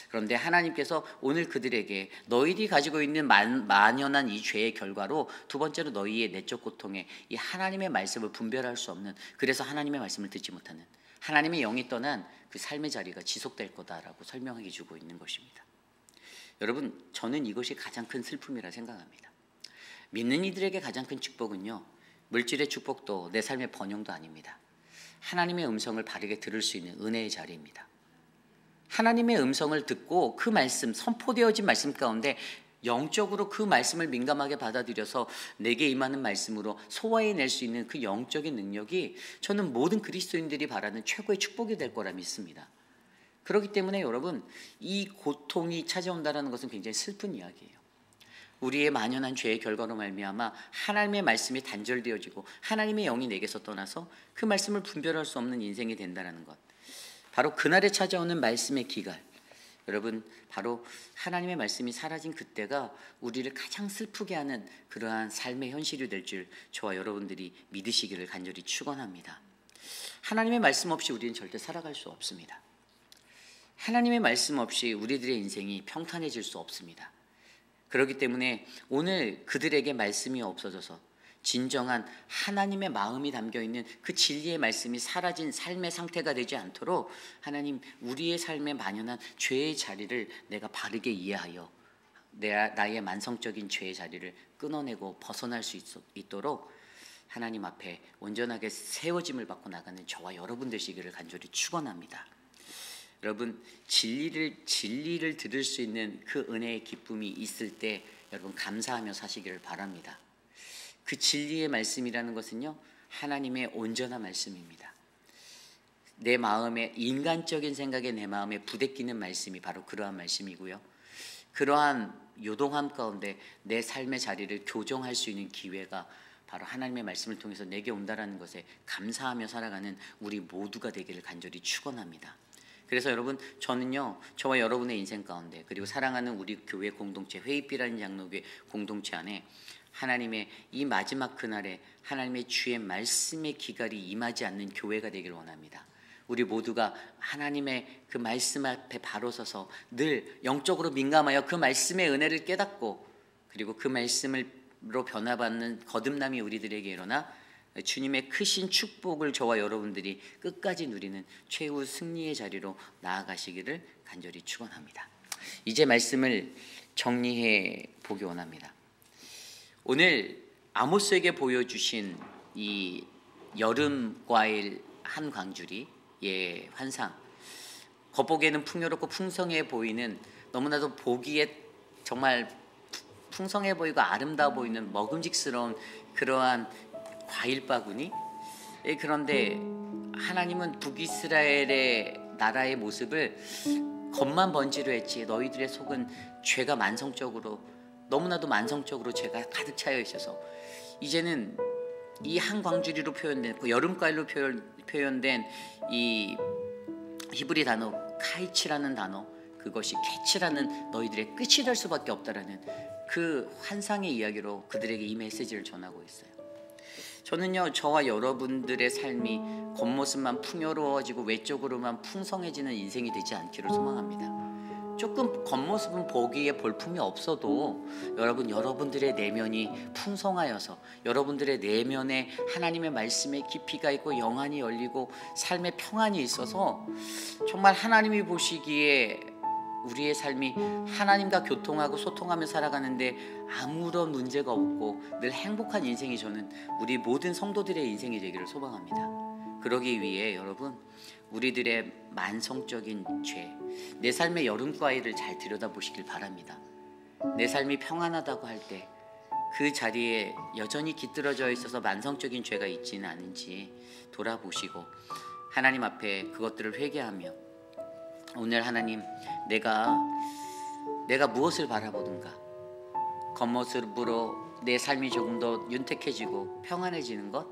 그런데 하나님께서 오늘 그들에게 너희들이 가지고 있는 만연한 이 죄의 결과로 두 번째로 너희의 내적 고통에 이 하나님의 말씀을 분별할 수 없는, 그래서 하나님의 말씀을 듣지 못하는 하나님의 영이 떠난 그 삶의 자리가 지속될 거다라고 설명해 주고 있는 것입니다. 여러분, 저는 이것이 가장 큰 슬픔이라 생각합니다. 믿는 이들에게 가장 큰 축복은요, 물질의 축복도 내 삶의 번영도 아닙니다. 하나님의 음성을 바르게 들을 수 있는 은혜의 자리입니다. 하나님의 음성을 듣고 그 말씀, 선포되어진 말씀 가운데 영적으로 그 말씀을 민감하게 받아들여서 내게 임하는 말씀으로 소화해낼 수 있는 그 영적인 능력이 저는 모든 그리스도인들이 바라는 최고의 축복이 될 거라 믿습니다. 그렇기 때문에 여러분, 이 고통이 찾아온다는 것은 굉장히 슬픈 이야기예요. 우리의 만연한 죄의 결과로 말미암아 하나님의 말씀이 단절되어지고 하나님의 영이 내게서 떠나서 그 말씀을 분별할 수 없는 인생이 된다는 것, 바로 그날에 찾아오는 말씀의 기갈, 여러분, 바로 하나님의 말씀이 사라진 그때가 우리를 가장 슬프게 하는 그러한 삶의 현실이 될 줄 저와 여러분들이 믿으시기를 간절히 축원합니다. 하나님의 말씀 없이 우리는 절대 살아갈 수 없습니다. 하나님의 말씀 없이 우리들의 인생이 평탄해질 수 없습니다. 그렇기 때문에 오늘 그들에게 말씀이 없어져서 진정한 하나님의 마음이 담겨있는 그 진리의 말씀이 사라진 삶의 상태가 되지 않도록 하나님, 우리의 삶에 만연한 죄의 자리를 내가 바르게 이해하여 나의 만성적인 죄의 자리를 끊어내고 벗어날 수 있도록 하나님 앞에 온전하게 세워짐을 받고 나가는 저와 여러분 되시기를 간절히 축원합니다. 여러분, 진리를 들을 수 있는 그 은혜의 기쁨이 있을 때 여러분 감사하며 사시기를 바랍니다. 그 진리의 말씀이라는 것은요, 하나님의 온전한 말씀입니다. 내 마음에, 인간적인 생각에 내 마음에 부대끼는 말씀이 바로 그러한 말씀이고요, 그러한 요동함 가운데 내 삶의 자리를 교정할 수 있는 기회가 바로 하나님의 말씀을 통해서 내게 온다라는 것에 감사하며 살아가는 우리 모두가 되기를 간절히 축원합니다. 그래서 여러분, 저는요, 저와 여러분의 인생 가운데, 그리고 사랑하는 우리 교회 공동체, 회의비라는 장로교회 공동체 안에 하나님의 이 마지막 그날에 하나님의 주의 말씀의 기갈이 임하지 않는 교회가 되기를 원합니다. 우리 모두가 하나님의 그 말씀 앞에 바로 서서 늘 영적으로 민감하여 그 말씀의 은혜를 깨닫고, 그리고 그 말씀으로 변화받는 거듭남이 우리들에게 일어나 주님의 크신 축복을 저와 여러분들이 끝까지 누리는 최후 승리의 자리로 나아가시기를 간절히 축원합니다. 이제 말씀을 정리해 보기 원합니다. 오늘 아모스에게 보여주신 이 여름 과일 한 광주리의 환상, 겉보기에는 풍요롭고 풍성해 보이는, 너무나도 보기에 정말 풍성해 보이고 아름다워 보이는 먹음직스러운 그러한 과일 바구니. 그런데 하나님은 북이스라엘의 나라의 모습을 겉만 번지로 했지 너희들의 속은 죄가 만성적으로, 너무나도 만성적으로 죄가 가득 차여 있어서 이제는 이 한 광주리로 표현된, 그 여름과일로 표현된 이 히브리 단어 카이치라는 단어, 그것이 캐치라는 너희들의 끝이 될 수밖에 없다라는 그 환상의 이야기로 그들에게 이 메시지를 전하고 있어요. 저는요, 저와 여러분들의 삶이 겉모습만 풍요로워지고 외적으로만 풍성해지는 인생이 되지 않기를 소망합니다. 조금 겉모습은 보기에 볼품이 없어도 여러분들의 내면이 풍성하여서 여러분들의 내면에 하나님의 말씀의 깊이가 있고 영안이 열리고 삶의 평안이 있어서 정말 하나님이 보시기에 우리의 삶이 하나님과 교통하고 소통하며 살아가는데 아무런 문제가 없고 늘 행복한 인생이 저는 우리 모든 성도들의 인생이 되기를 소망합니다. 그러기 위해 여러분, 우리들의 만성적인 죄, 내 삶의 여름과일을 잘 들여다보시길 바랍니다. 내 삶이 평안하다고 할 때 그 자리에 여전히 깃들어져 있어서 만성적인 죄가 있지는 않은지 돌아보시고 하나님 앞에 그것들을 회개하며, 오늘 하나님, 내가 무엇을 바라보든가 겉모습으로 내 삶이 조금 더 윤택해지고 평안해지는 것,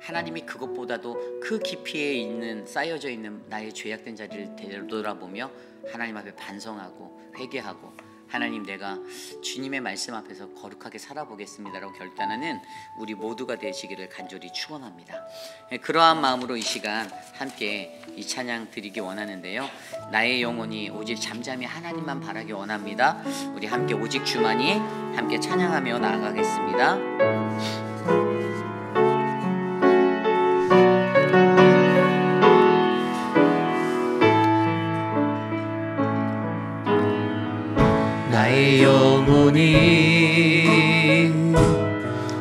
하나님이 그것보다도 그 깊이에 있는, 쌓여져 있는 나의 죄악된 자리를 되돌아보며 하나님 앞에 반성하고 회개하고, 하나님, 내가 주님의 말씀 앞에서 거룩하게 살아보겠습니다라고 결단하는 우리 모두가 되시기를 간절히 축원합니다. 그러한 마음으로 이 시간 함께 이 찬양 드리기 원하는데요, 나의 영혼이 오직 잠잠히 하나님만 바라기 원합니다. 우리 함께 오직 주만이 함께 찬양하며 나아가겠습니다. 나의 영혼이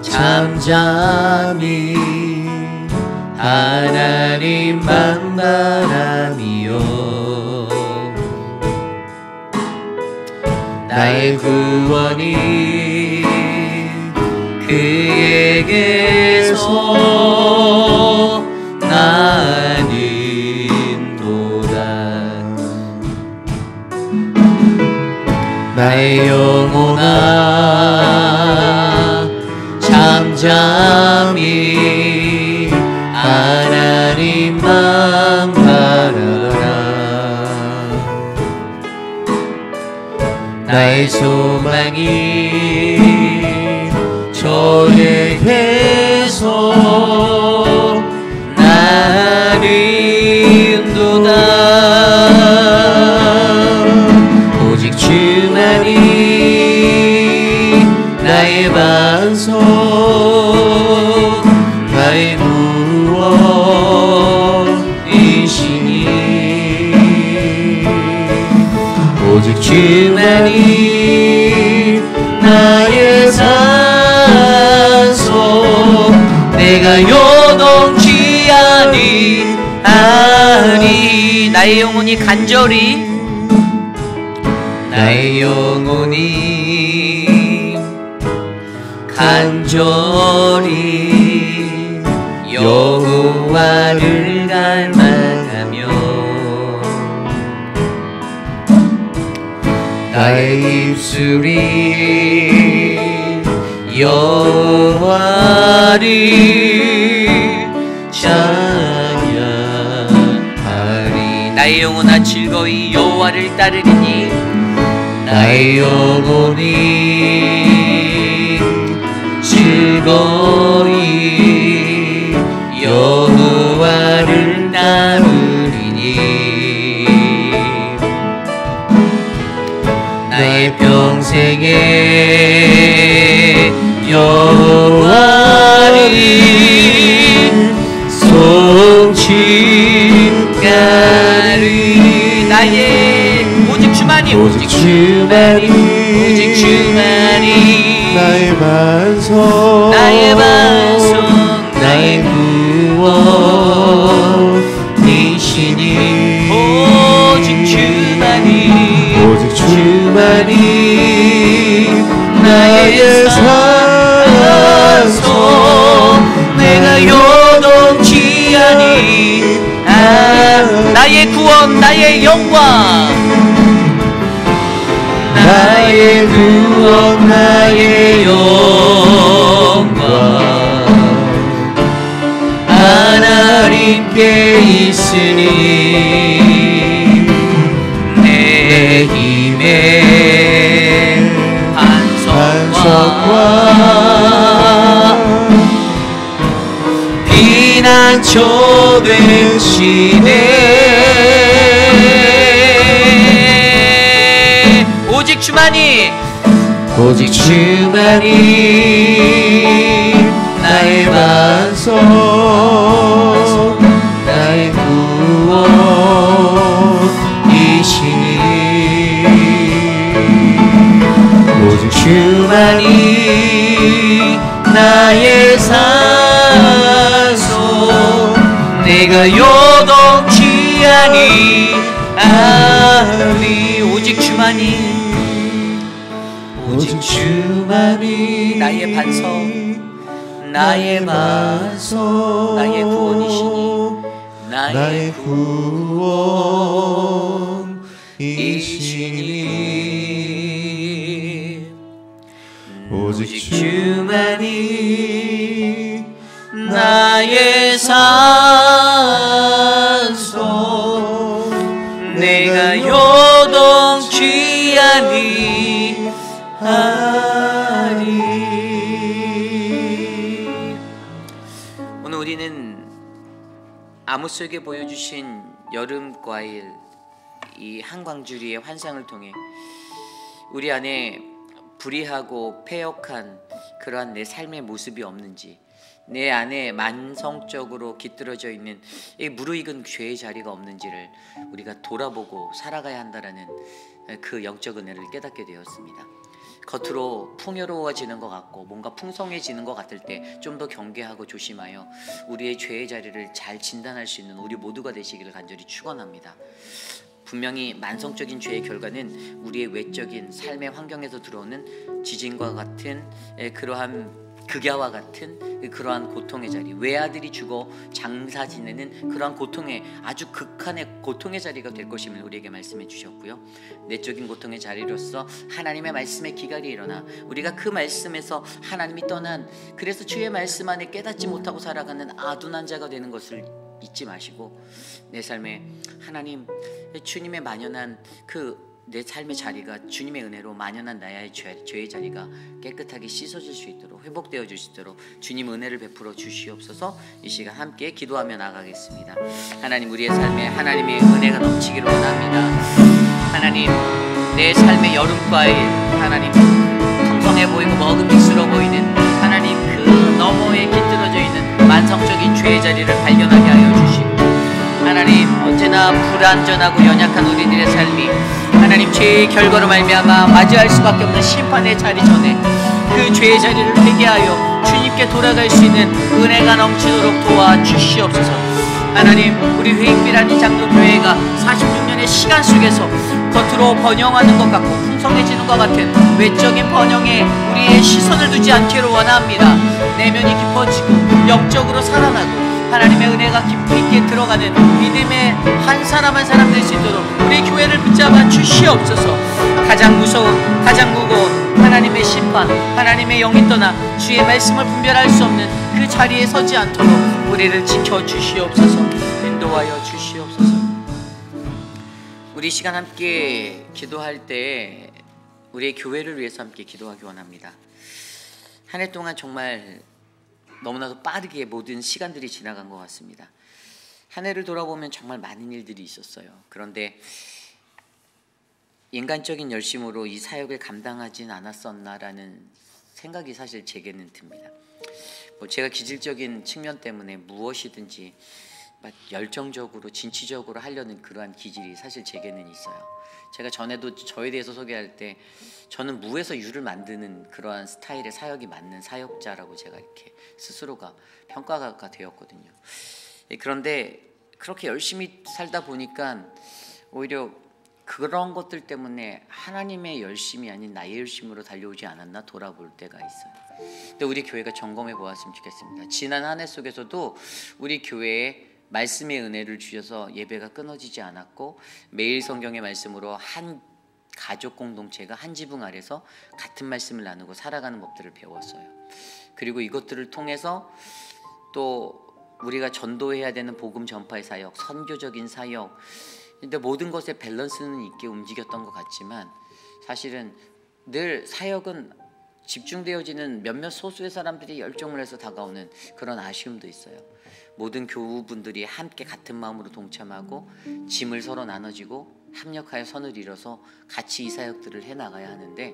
잠잠히 하나님만 바라며, 나의 구원이 그에게서 나는도다. 나의 영혼아 잠잠히 하나님만 바라라. 나의 소망이 저에게서 나는도다. 오직 주만이 나의 반석, 나의 구원이시니. 오직 주만이 나의 산소, 내가 요동치 아니하리. 나의 영혼이 간절히, 나의 영혼이 간절히 여호와를 갈망하며 나의 입술이 여호와를 찬양하리. 나의 영혼아 즐거이 여호와를 따르리니. 나의 영혼이 즐거이 여호와를 따르리니. 나의 평생에 여호와를 송축하리. 나의 오직 주만이, 오직 주만이, 오직 주만이 나의 반석, 나의 반석, 나의 구원이시니. 오직 주만이, 오직 주만이 나의 산소, 내가 요동치 아니하리. 나의 구원, 나의 영광, 나의 구원, 나의 영광 하나님께 있으니. 내 힘의 반석과 피난처 되시네. 오직 주만이, 오직 주만이 나의 반석, 나의 구원이시니. 오직 주만이 나의 산소, 내가 요동치 아니하리. 오직 주만이, 오직 주만이 나의 반석, 나의 반석, 나의 구원이시니. 나의 구원이시니. 오직 주만이 나의 산소, 내가 요동치 아니하리. 오늘 우리는 아모스에게 보여주신 여름 과일 이 한광주리의 환상을 통해 우리 안에 불의하고 패역한 그러한 내 삶의 모습이 없는지, 내 안에 만성적으로 깃들어져 있는 이 무르익은 죄의 자리가 없는지를 우리가 돌아보고 살아가야 한다라는 그 영적 은혜를 깨닫게 되었습니다. 겉으로 풍요로워지는 것 같고 뭔가 풍성해지는 것 같을 때 좀 더 경계하고 조심하여 우리의 죄의 자리를 잘 진단할 수 있는 우리 모두가 되시기를 간절히 축원합니다. 분명히 만성적인 죄의 결과는 우리의 외적인 삶의 환경에서 들어오는 지진과 같은 그러한 극야와 같은 그러한 고통의 자리, 외아들이 죽어 장사 지내는 그러한 고통의 아주 극한의 고통의 자리가 될 것임을 우리에게 말씀해 주셨고요. 내적인 고통의 자리로서 하나님의 말씀의 기갈이 일어나 우리가 그 말씀에서 하나님이 떠난, 그래서 주의 말씀 안에 깨닫지 못하고 살아가는 아둔한 자가 되는 것을 잊지 마시고, 내 삶에 하나님 주님의 만연한 내 삶의 자리가 주님의 은혜로 만연한 나의 죄의 자리가 깨끗하게 씻어질 수 있도록, 회복되어질 수 있도록 주님 은혜를 베풀어 주시옵소서. 이 시간 함께 기도하며 나가겠습니다. 하나님, 우리의 삶에 하나님의 은혜가 넘치기를 원합니다. 하나님, 내 삶의 여름과일, 하나님 풍성해 보이고 먹음직스러워 보이는 하나님 그 너머에 깃들어져 있는 만성적인 죄의 자리를 발견하게 하여 주시고, 하나님 언제나 불완전하고 연약한 우리들의 삶이 하나님 죄의 결과로 말미암아 맞이할 수밖에 없는 심판의 자리 전에 그 죄의 자리를 회개하여 주님께 돌아갈 수 있는 은혜가 넘치도록 도와주시옵소서. 하나님, 우리 회익비라는 장로교회가 46년의 시간 속에서 겉으로 번영하는 것 같고 풍성해지는 것 같은 외적인 번영에 우리의 시선을 두지 않기를 원합니다. 내면이 깊어지고 영적으로 살아나고 하나님의 은혜가 깊이 있게 들어가는 믿음의 한 사람 한 사람 될 수 있도록 우리 교회를 붙잡아 주시옵소서. 가장 무서운, 가장 무거운 하나님의 심판, 하나님의 영이 떠나 주의 말씀을 분별할 수 없는 그 자리에 서지 않도록 우리를 지켜주시옵소서. 인도하여 주시옵소서. 우리 시간 함께 기도할 때 우리의 교회를 위해서 함께 기도하기 원합니다. 한 해 동안 정말 너무나도 빠르게 모든 시간들이 지나간 것 같습니다. 한 해를 돌아보면 정말 많은 일들이 있었어요. 그런데 인간적인 열심으로 이 사역을 감당하진 않았었나라는 생각이 사실 제게는 듭니다. 제가 기질적인 측면 때문에 무엇이든지 열정적으로 진취적으로 하려는 그러한 기질이 사실 제게는 있어요. 제가 전에도 저에 대해서 소개할 때 저는 무에서 유를 만드는 그러한 스타일의 사역이 맞는 사역자라고 제가 이렇게 스스로가 평가가 되었거든요. 그런데 그렇게 열심히 살다 보니까 오히려 그런 것들 때문에 하나님의 열심이 아닌 나의 열심으로 달려오지 않았나 돌아볼 때가 있어요. 근데 우리 교회가 점검해 보았으면 좋겠습니다. 지난 한 해 속에서도 우리 교회에 말씀의 은혜를 주셔서 예배가 끊어지지 않았고, 매일 성경의 말씀으로 한 가족 공동체가 한 지붕 아래서 같은 말씀을 나누고 살아가는 법들을 배웠어요. 그리고 이것들을 통해서 또 우리가 전도해야 되는 복음 전파의 사역, 선교적인 사역, 근데 모든 것의 밸런스는 있게 움직였던 것 같지만 사실은 늘 사역은 집중되어지는 몇몇 소수의 사람들이 열정을 해서 다가오는 그런 아쉬움도 있어요. 모든 교우분들이 함께 같은 마음으로 동참하고 짐을 서로 나눠지고 합력하여 선을 이뤄서 같이 이 사역들을 해나가야 하는데,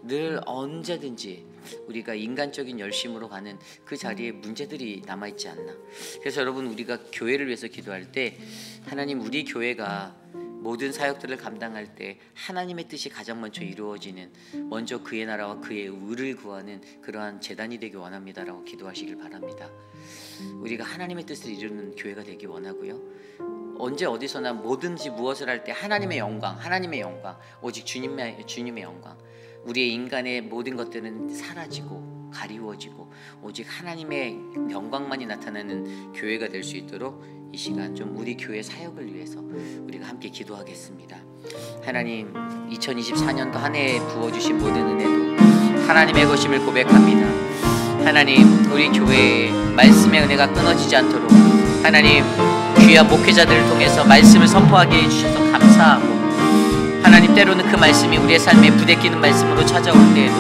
늘 언제든지 우리가 인간적인 열심으로 가는 그 자리에 문제들이 남아있지 않나. 그래서 여러분, 우리가 교회를 위해서 기도할 때 하나님, 우리 교회가 모든 사역들을 감당할 때 하나님의 뜻이 가장 먼저 이루어지는, 먼저 그의 나라와 그의 의를 구하는 그러한 제단이 되기 원합니다라고 기도하시길 바랍니다. 우리가 하나님의 뜻을 이루는 교회가 되기 원하고요. 언제 어디서나 뭐든지 무엇을 할 때 하나님의 영광, 하나님의 영광, 오직 주님의 영광. 우리의 인간의 모든 것들은 사라지고 가리워지고 오직 하나님의 영광만이 나타나는 교회가 될 수 있도록 이 시간 좀 우리 교회 사역을 위해서 우리가 함께 기도하겠습니다. 하나님, 2024년도 한 해에 부어주신 모든 은혜도 하나님의 것임을 고백합니다. 하나님, 우리 교회에 말씀의 은혜가 끊어지지 않도록 하나님, 귀한 목회자들을 통해서 말씀을 선포하게 해주셔서 감사하고, 하나님, 때로는 그 말씀이 우리의 삶에 부대끼는 말씀으로 찾아올 때에도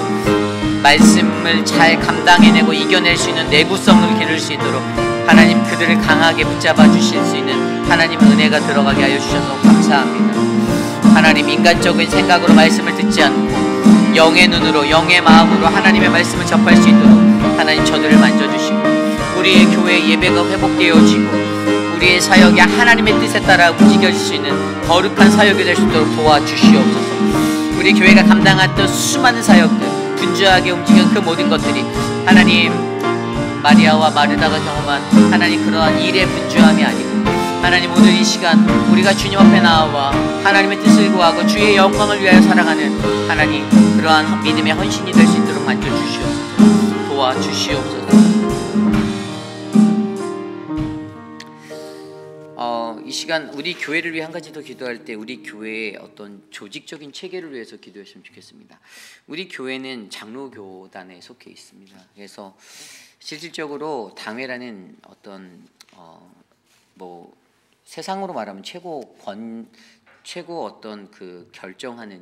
말씀을 잘 감당해내고 이겨낼 수 있는 내구성을 기를 수 있도록 하나님, 그들을 강하게 붙잡아 주실 수 있는 하나님의 은혜가 들어가게 하여 주셔서 감사합니다. 하나님, 인간적인 생각으로 말씀을 듣지 않고 영의 눈으로, 영의 마음으로 하나님의 말씀을 접할 수 있도록 하나님, 저들을 만져주시고 우리의 교회 예배가 회복되어지고 우리의 사역이 하나님의 뜻에 따라 움직여질 수 있는 거룩한 사역이 될 수 있도록 도와주시옵소서. 우리 교회가 감당했던 수많은 사역들, 분주하게 움직이는 그 모든 것들이 하나님, 마리아와 마르다가 경험한 하나님 그러한 일의 분주함이 아니고 하나님, 오늘 이 시간 우리가 주님 앞에 나와 하나님의 뜻을 구하고 주의 영광을 위하여 살아가는 하나님, 그러한 믿음의 헌신이 될 수 있도록 만져주시옵소서. 도와주시옵소서. 이 시간 우리 교회를 위해 한 가지 더 기도할 때 우리 교회의 어떤 조직적인 체계를 위해서 기도했으면 좋겠습니다. 우리 교회는 장로교단에 속해 있습니다. 그래서 실질적으로 당회라는 어떤 뭐 세상으로 말하면 최고 어떤 그 결정하는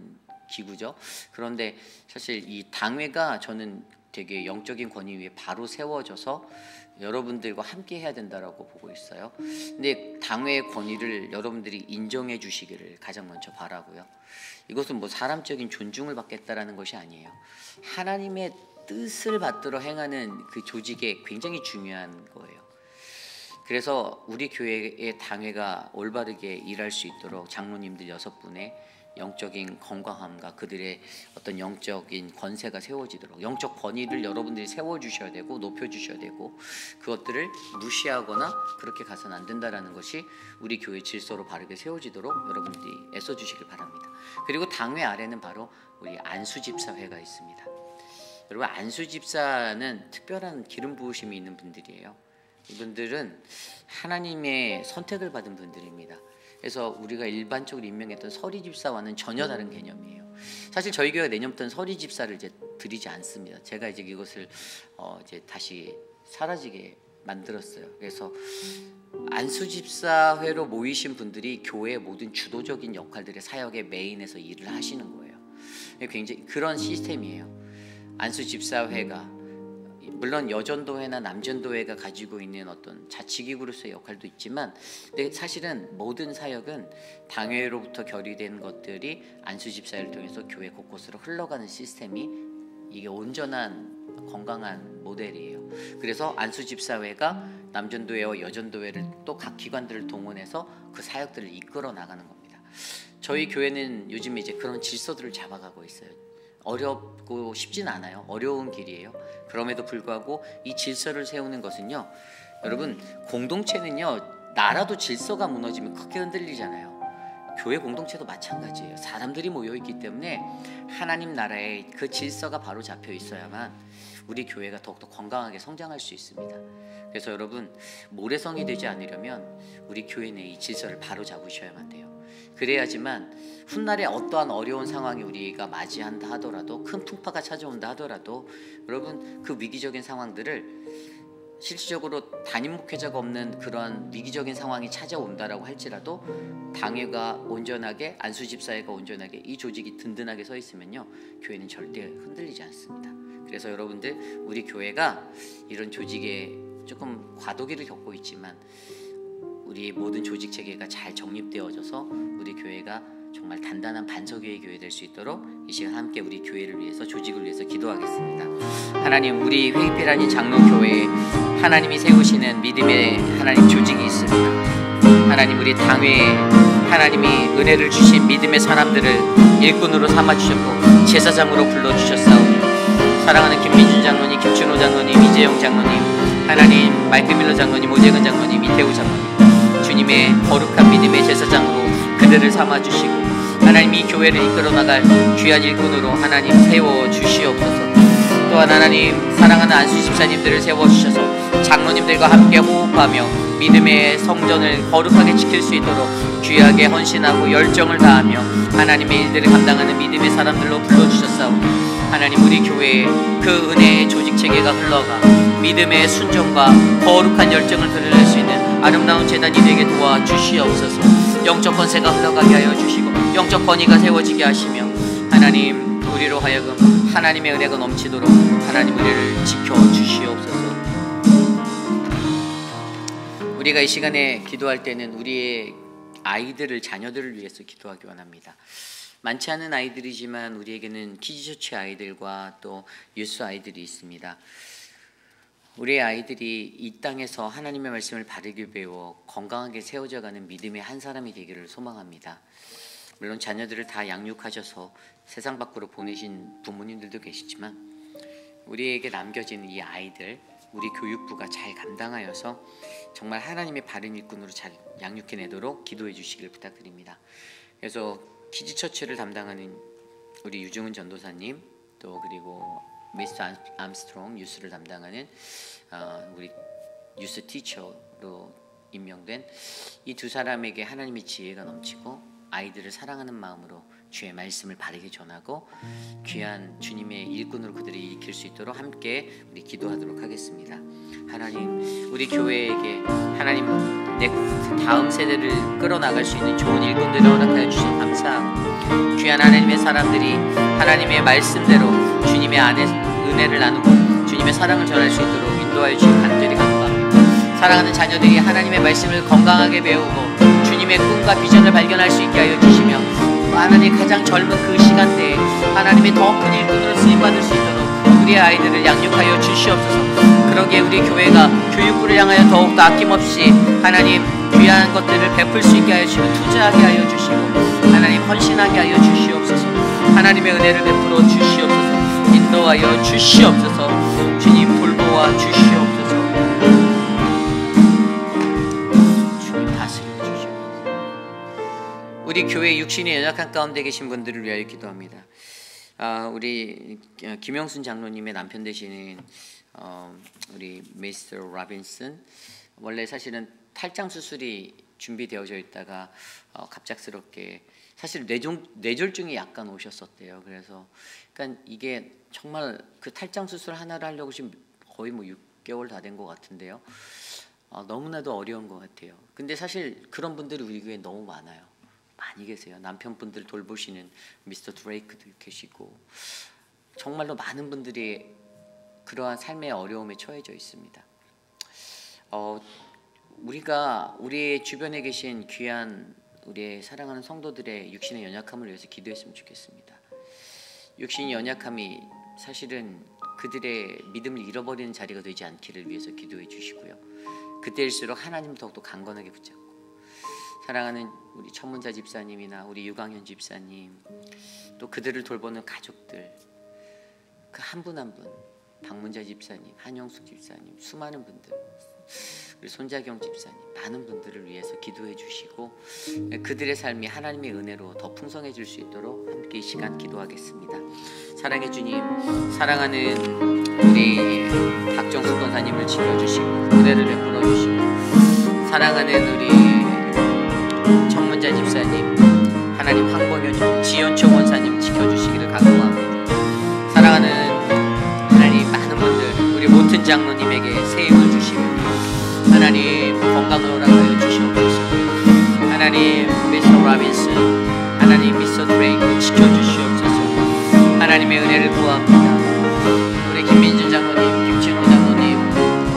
기구죠. 그런데 사실 이 당회가 저는 되게 영적인 권위 위에 바로 세워져서 여러분들과 함께 해야 된다라고 보고 있어요. 근데 당회의 권위를 여러분들이 인정해 주시기를 가장 먼저 바라고요. 이것은 뭐 사람적인 존중을 받겠다라는 것이 아니에요. 하나님의 뜻을 받들어 행하는 그 조직에 굉장히 중요한 거예요. 그래서 우리 교회의 당회가 올바르게 일할 수 있도록 장로님들 6분의 영적인 건강함과 그들의 어떤 영적인 권세가 세워지도록, 영적 권위를 여러분들이 세워주셔야 되고 높여주셔야 되고, 그것들을 무시하거나 그렇게 가서는 안 된다는 것이 우리 교회 질서로 바르게 세워지도록 여러분들이 애써주시길 바랍니다. 그리고 당회 아래는 바로 우리 안수집사회가 있습니다. 여러분, 안수집사는 특별한 기름 부으심이 있는 분들이에요. 이분들은 하나님의 선택을 받은 분들입니다. 그래서 우리가 일반적으로 임명했던 서리집사와는 전혀 다른 개념이에요. 사실 저희 교회가 내년부터는 서리집사를 이제 드리지 않습니다. 제가 이제 이것을 이제 다시 사라지게 만들었어요. 그래서 안수집사회로 모이신 분들이 교회의 모든 주도적인 역할들의 사역의 메인에서 일을 하시는 거예요. 굉장히 그런 시스템이에요. 안수집사회가 물론 여전도회나 남전도회가 가지고 있는 어떤 자치기구로서의 역할도 있지만, 근데 사실은 모든 사역은 당회로부터 결의된 것들이 안수집사회를 통해서 교회 곳곳으로 흘러가는 시스템이, 이게 온전한 건강한 모델이에요. 그래서 안수집사회가 남전도회와 여전도회를 또 각 기관들을 동원해서 그 사역들을 이끌어 나가는 겁니다. 저희 교회는 요즘 이제 그런 질서들을 잡아가고 있어요. 어렵고 쉽진 않아요. 어려운 길이에요. 그럼에도 불구하고 이 질서를 세우는 것은요, 여러분, 공동체는요, 나라도 질서가 무너지면 크게 흔들리잖아요. 교회 공동체도 마찬가지예요. 사람들이 모여있기 때문에 하나님 나라에 그 질서가 바로 잡혀 있어야만 우리 교회가 더욱더 건강하게 성장할 수 있습니다. 그래서 여러분, 모래성이 되지 않으려면 우리 교회 내 이 질서를 바로 잡으셔야만 돼요. 그래야지만 훗날에 어떠한 어려운 상황이 우리가 맞이한다 하더라도, 큰 풍파가 찾아온다 하더라도, 여러분, 그 위기적인 상황들을 실질적으로 담임 목회자가 없는 그런 위기적인 상황이 찾아온다라고 할지라도 당회가 온전하게, 안수집사회가 온전하게, 이 조직이 든든하게 서 있으면요, 교회는 절대 흔들리지 않습니다. 그래서 여러분들, 우리 교회가 이런 조직에 조금 과도기를 겪고 있지만 우리의 모든 조직 체계가 잘 정립되어져서 우리 교회가 정말 단단한 반석의 교회 될 수 있도록 이 시간 함께 우리 교회를 위해서, 조직을 위해서 기도하겠습니다. 하나님, 우리 회의필 아닌 장로교회에 하나님이 세우시는 믿음의 하나님 조직이 있습니다. 하나님, 우리 당회에 하나님이 은혜를 주신 믿음의 사람들을 일꾼으로 삼아주셨고 제사장으로 불러주셨사오니, 사랑하는 김민준 장로님, 김춘호 장로님, 이재영 장로님, 하나님 마이클 장로님, 오재근 장로님, 이태우 장로님, 주님의 거룩한 믿음의 제사장으로 그들을 삼아주시고 하나님 이 교회를 이끌어 나갈 귀한 일꾼으로 하나님 세워주시옵소서. 또한 하나님, 사랑하는 안수집사님들을 세워주셔서 장로님들과 함께 호흡하며 믿음의 성전을 거룩하게 지킬 수 있도록 귀하게 헌신하고 열정을 다하며 하나님의 일들을 감당하는 믿음의 사람들로 불러주셨사오니, 하나님 우리 교회에 그 은혜의 조직체계가 흘러가 믿음의 순종과 거룩한 열정을 드러낼 수 있는 아름다운 재단이 되게 도와주시옵소서. 영적 권세가 흘러가게 하여 주시고 영적 권위가 세워지게 하시며, 하나님 우리로 하여금 하나님의 은혜가 넘치도록 하나님 우리를 지켜주시옵소서. 우리가 이 시간에 기도할 때는 우리의 아이들을, 자녀들을 위해서 기도하기 원합니다. 많지 않은 아이들이지만 우리에게는 키즈처치 아이들과 또 유스 아이들이 있습니다. 우리의 아이들이 이 땅에서 하나님의 말씀을 바르게 배워 건강하게 세워져가는 믿음의 한 사람이 되기를 소망합니다. 물론 자녀들을 다 양육하셔서 세상 밖으로 보내신 부모님들도 계시지만 우리에게 남겨진 이 아이들, 우리 교육부가 잘 감당하여서 정말 하나님의 바른 일꾼으로 잘 양육해내도록 기도해 주시길 부탁드립니다. 그래서 키즈처치를 담당하는 우리 유중은 전도사님, 또 그리고 미스터 암스트롱 유스를 담당하는 우리 유스 티처로 임명된 이 두 사람에게 하나님의 지혜가 넘치고 아이들을 사랑하는 마음으로 주의 말씀을 바르게 전하고 귀한 주님의 일꾼으로 그들을 일으킬 수 있도록 함께 우리 기도하도록 하겠습니다. 하나님, 우리 교회에게 하나님 내 다음 세대를 끌어나갈 수 있는 좋은 일꾼들을 허락하여 주셔서 감사하고, 귀한 하나님의 사람들이 하나님의 말씀대로 주님의 안에 은혜를 나누고 주님의 사랑을 전할 수 있도록 인도하여 주시기 간절히 감사합니다. 사랑하는 자녀들이 하나님의 말씀을 건강하게 배우고 주님의 꿈과 비전을 발견할 수 있게 하여 주시며, 하나님 가장 젊은 그 시간대에 하나님의 더 큰 일꾼으로 쓰임받을 수 있도록 우리의 아이들을 양육하여 주시옵소서. 그러기에 우리 교회가 교육부를 향하여 더욱더 아낌없이 하나님 귀한 것들을 베풀 수 있게 하여 주시고, 투자하게 하여 주시고 하나님 헌신하게 하여 주시옵소서. 하나님의 은혜를 베풀어 주시옵소서. 인도하여 주시옵소서. 주님 돌보아 주시옵소서. 주님 다스려 주시옵소서. 우리 교회 육신이 연약한 가운데 계신 분들을 위하여 기도합니다. 우리 김영순 장로님의 남편 되시는 우리 미스터 라빈슨, 원래 사실은 탈장 수술이 준비되어져 있다가 갑작스럽게 사실 뇌졸중이 약간 오셨었대요. 그래서 그러니까 이게 정말 그 탈장 수술 하나를 하려고 지금 거의 뭐 6개월 다 된 것 같은데요. 너무나도 어려운 것 같아요. 근데 사실 그런 분들이 우리 교회에 너무 많아요. 많이 계세요. 남편분들 돌보시는 미스터 드레이크도 계시고, 정말로 많은 분들이 그러한 삶의 어려움에 처해져 있습니다. 우리가 우리 주변에 계신 귀한 우리의 사랑하는 성도들의 육신의 연약함을 위해서 기도했으면 좋겠습니다. 육신의 연약함이 사실은 그들의 믿음을 잃어버리는 자리가 되지 않기를 위해서 기도해 주시고요. 그때일수록 하나님 더욱더 강건하게 붙잡고, 사랑하는 우리 천문자 집사님이나 우리 유강현 집사님, 또 그들을 돌보는 가족들, 그 한 분 한 분, 박문자 집사님, 한영숙 집사님, 수많은 분들, 우리 손자경 집사님, 많은 분들을 위해서 기도해 주시고 그들의 삶이 하나님의 은혜로 더 풍성해질 수 있도록 함께 이 시간 기도하겠습니다. 사랑의 주님, 사랑하는 우리 박정숙 권사님을 지켜주시고 은혜를 베풀어 주시고, 사랑하는 우리 정문자 집사님, 하나님 황봉현 지연초 권사님 지켜주시기를 간구합니다. 사랑하는 하나님 많은 분들, 우리 모튼 장로님에게 새 힘을 주시고 하나님 건강을 허락하여 주시옵소서. 하나님 미스터 라빈슨, 하나님 미스터 드레이크 지켜주시옵소서. 하나님의 은혜를 구합니다. 우리 김민준 장로님, 김진호 장로님,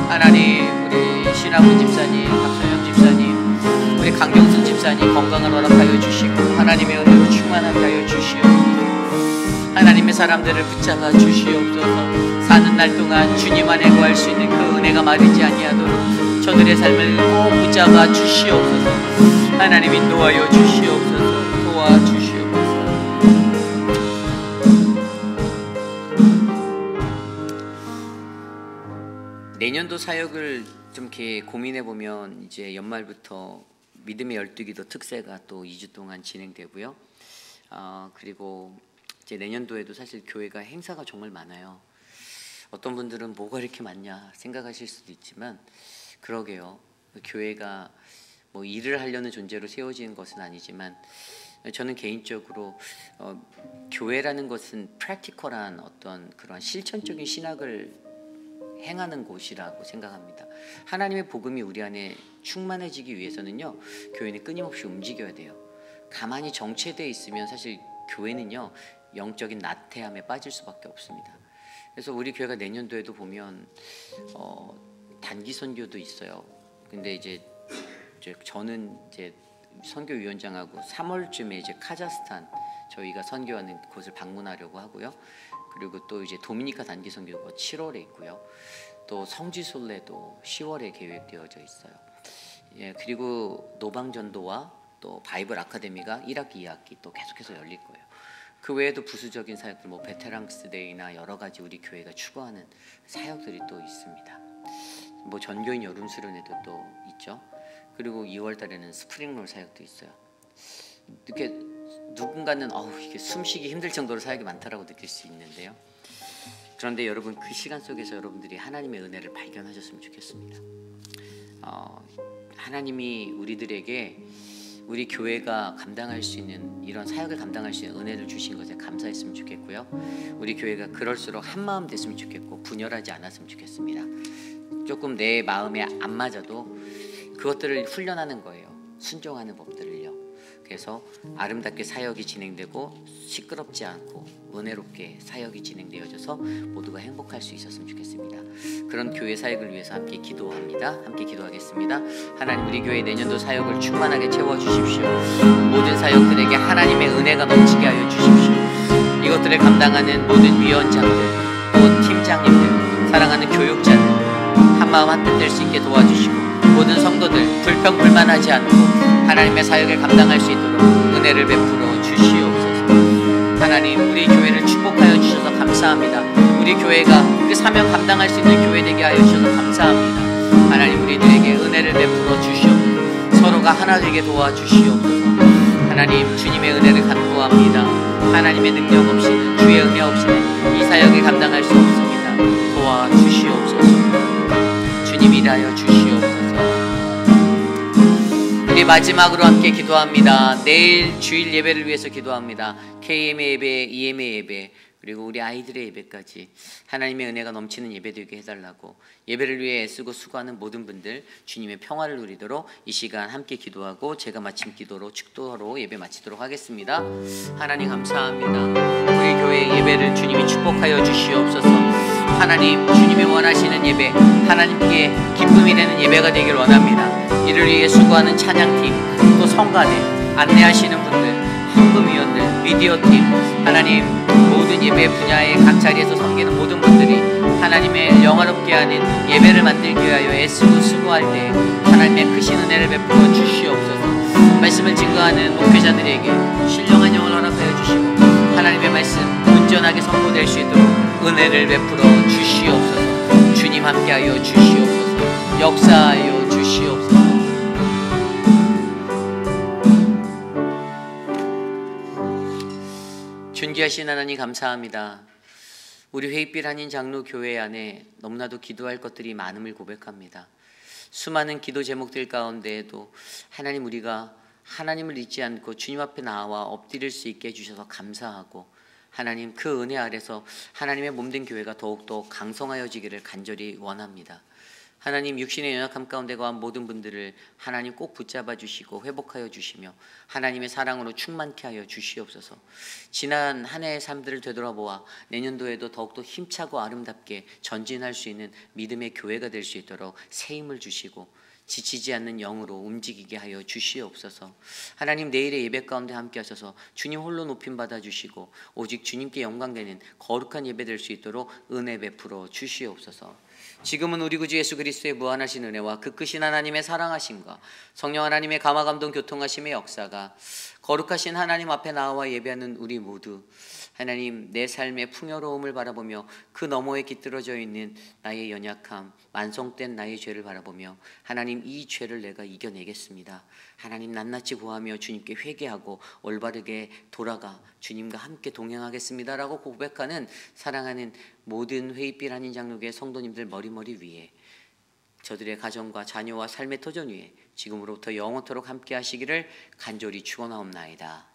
하나님 우리 신하분 집사님, 박소영 집사님, 우리 강경순 집사님 건강을 허락하여 주시고 하나님의 은혜로 충만하게 하여 주시옵소서. 하나님의 사람들을 붙잡아 주시옵소서. 사는 날 동안 주님 안에 구할 수 있는 그 은혜가 마르지 아니하도록 저들의 삶을 꼭 붙잡아 주시옵소서. 하나님 인도하여 주시옵소서. 도와주시옵소서. 내년도 사역을 좀 이렇게 고민해 보면 이제 연말부터 믿음의 12기도 특세가 또 2주 동안 진행되고요. 그리고 이제 내년도에도 사실 교회가 행사가 정말 많아요. 어떤 분들은 뭐가 이렇게 많냐 생각하실 수도 있지만, 그러게요. 교회가 뭐 일을 하려는 존재로 세워지는 것은 아니지만, 저는 개인적으로 교회라는 것은 프랙티컬한 어떤 그런 실천적인 신학을 행하는 곳이라고 생각합니다. 하나님의 복음이 우리 안에 충만해지기 위해서는요, 교회는 끊임없이 움직여야 돼요. 가만히 정체되어 있으면 사실 교회는요 영적인 나태함에 빠질 수밖에 없습니다. 그래서 우리 교회가 내년도에도 보면 단기 선교도 있어요. 근데 이제 저는 이제 선교위원장하고 3월쯤에 이제 카자흐스탄 저희가 선교하는 곳을 방문하려고 하고요. 그리고 또 이제 도미니카 단기 선교가 7월에 있고요. 또 성지순례도 10월에 계획되어져 있어요. 예, 그리고 노방전도와 또 바이블 아카데미가 1학기, 2학기 또 계속해서 열릴 거예요. 그 외에도 부수적인 사역들, 뭐 베테랑스 데이나 여러 가지 우리 교회가 추구하는 사역들이 또 있습니다. 뭐 전교인 여름 수련회도 또 있죠. 그리고 2월 달에는 스프링롤 사역도 있어요. 이렇게 누군가는 이게 숨쉬기 힘들 정도로 사역이 많다라고 느낄 수 있는데요. 그런데 여러분, 그 시간 속에서 여러분들이 하나님의 은혜를 발견하셨으면 좋겠습니다. 하나님이 우리들에게 우리 교회가 감당할 수 있는 이런 사역을 감당할 수 있는 은혜를 주신 것에 감사했으면 좋겠고요. 우리 교회가 그럴수록 한마음 됐으면 좋겠고 분열하지 않았으면 좋겠습니다. 조금 내 마음에 안 맞아도 그것들을 훈련하는 거예요. 순종하는 법들을요. 그래서 아름답게 사역이 진행되고 시끄럽지 않고 은혜롭게 사역이 진행되어져서 모두가 행복할 수 있었으면 좋겠습니다. 그런 교회 사역을 위해서 함께 기도합니다. 함께 기도하겠습니다. 하나님, 우리 교회 내년도 사역을 충만하게 채워주십시오. 모든 사역들에게 하나님의 은혜가 넘치게 하여 주십시오. 이것들을 감당하는 모든 위원장들, 또 팀장님들, 사랑하는 교육자들 한마음 한뜻 될 수 있게 도와주시고, 모든 성도들 불평불만하지 않고 하나님의 사역을 감당할 수 있도록 은혜를 베풀어 주시옵소서. 하나님, 우리 교회를 축복하여 주셔서 감사합니다. 우리 교회가 그 사명 감당할 수 있는 교회 되게 하여 주셔서 감사합니다. 하나님, 우리들에게 은혜를 베풀어 주시옵소서. 서로가 하나 되게 도와주시옵소서. 하나님, 주님의 은혜를 간구합니다. 하나님의 능력 없이는, 주의 은혜 없이는 이 사역을 감당할 수 없습니다. 도와주시옵소서. 주님, 일하여 주시옵소서. 우리 마지막으로 함께 기도합니다. 내일 주일 예배를 위해서 기도합니다. KM의 예배, EM의 예배, 그리고 우리 아이들의 예배까지 하나님의 은혜가 넘치는 예배 되게 해달라고, 예배를 위해 애쓰고 수고하는 모든 분들 주님의 평화를 누리도록 이 시간 함께 기도하고 제가 마침 기도로 축도로 예배 마치도록 하겠습니다. 하나님, 감사합니다. 우리 교회 예배를 주님이 축복하여 주시옵소서. 하나님, 주님이 원하시는 예배, 하나님께 기쁨이 되는 예배가 되길 원합니다. 이를 위해 수고하는 찬양팀, 또 성가대, 안내하시는 분들, 헌금위원들, 미디어팀, 하나님, 모든 예배 분야의 각 자리에서 섬기는 모든 분들이 하나님의 영화롭게 하는 예배를 만들기 위하여 애쓰고 수고할 때 하나님의 크신 은혜를 베풀어 주시옵소서. 말씀을 증거하는 목회자들에게 신령한 영을 허락하여 주시고 하나님의 말씀 온전하게 선포될 수 있도록 은혜를 베풀어 주시옵소서. 주님, 함께하여 주시옵소서. 역사하여 주시옵소서. 존귀하신 하나님, 감사합니다. 우리 회의빛 한인 장로 교회 안에 너무나도 기도할 것들이 많음을 고백합니다. 수많은 기도 제목들 가운데에도 하나님, 우리가 하나님을 잊지 않고 주님 앞에 나와 엎드릴 수 있게 해주셔서 감사하고, 하나님, 그 은혜 아래서 하나님의 몸된 교회가 더욱더 강성하여지기를 간절히 원합니다. 하나님, 육신의 연약함 가운데 거한 모든 분들을 하나님 꼭 붙잡아 주시고 회복하여 주시며 하나님의 사랑으로 충만케 하여 주시옵소서. 지난 한 해의 삶들을 되돌아보아 내년도에도 더욱더 힘차고 아름답게 전진할 수 있는 믿음의 교회가 될 수 있도록 새 힘을 주시고 지치지 않는 영으로 움직이게 하여 주시옵소서. 하나님, 내일의 예배 가운데 함께 하셔서 주님 홀로 높임 받아 주시고 오직 주님께 영광되는 거룩한 예배 될 수 있도록 은혜 베풀어 주시옵소서. 지금은 우리 구주 예수 그리스도의 무한하신 은혜와 그 크신 하나님의 사랑하심과 성령 하나님의 감화감동 교통하심의 역사가 거룩하신 하나님 앞에 나와 예배하는 우리 모두, 하나님, 내 삶의 풍요로움을 바라보며 그 너머에 깃들어져 있는 나의 연약함, 만성된 나의 죄를 바라보며 하나님, 이 죄를 내가 이겨내겠습니다. 하나님, 낱낱이 구하며 주님께 회개하고 올바르게 돌아가 주님과 함께 동행하겠습니다라고 고백하는 사랑하는 모든 회의빛 한인 장로교회 성도님들 머리머리 위에, 저들의 가정과 자녀와 삶의 터전 위에 지금으로부터 영원토록 함께 하시기를 간절히 축원하옵나이다.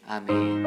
아멘.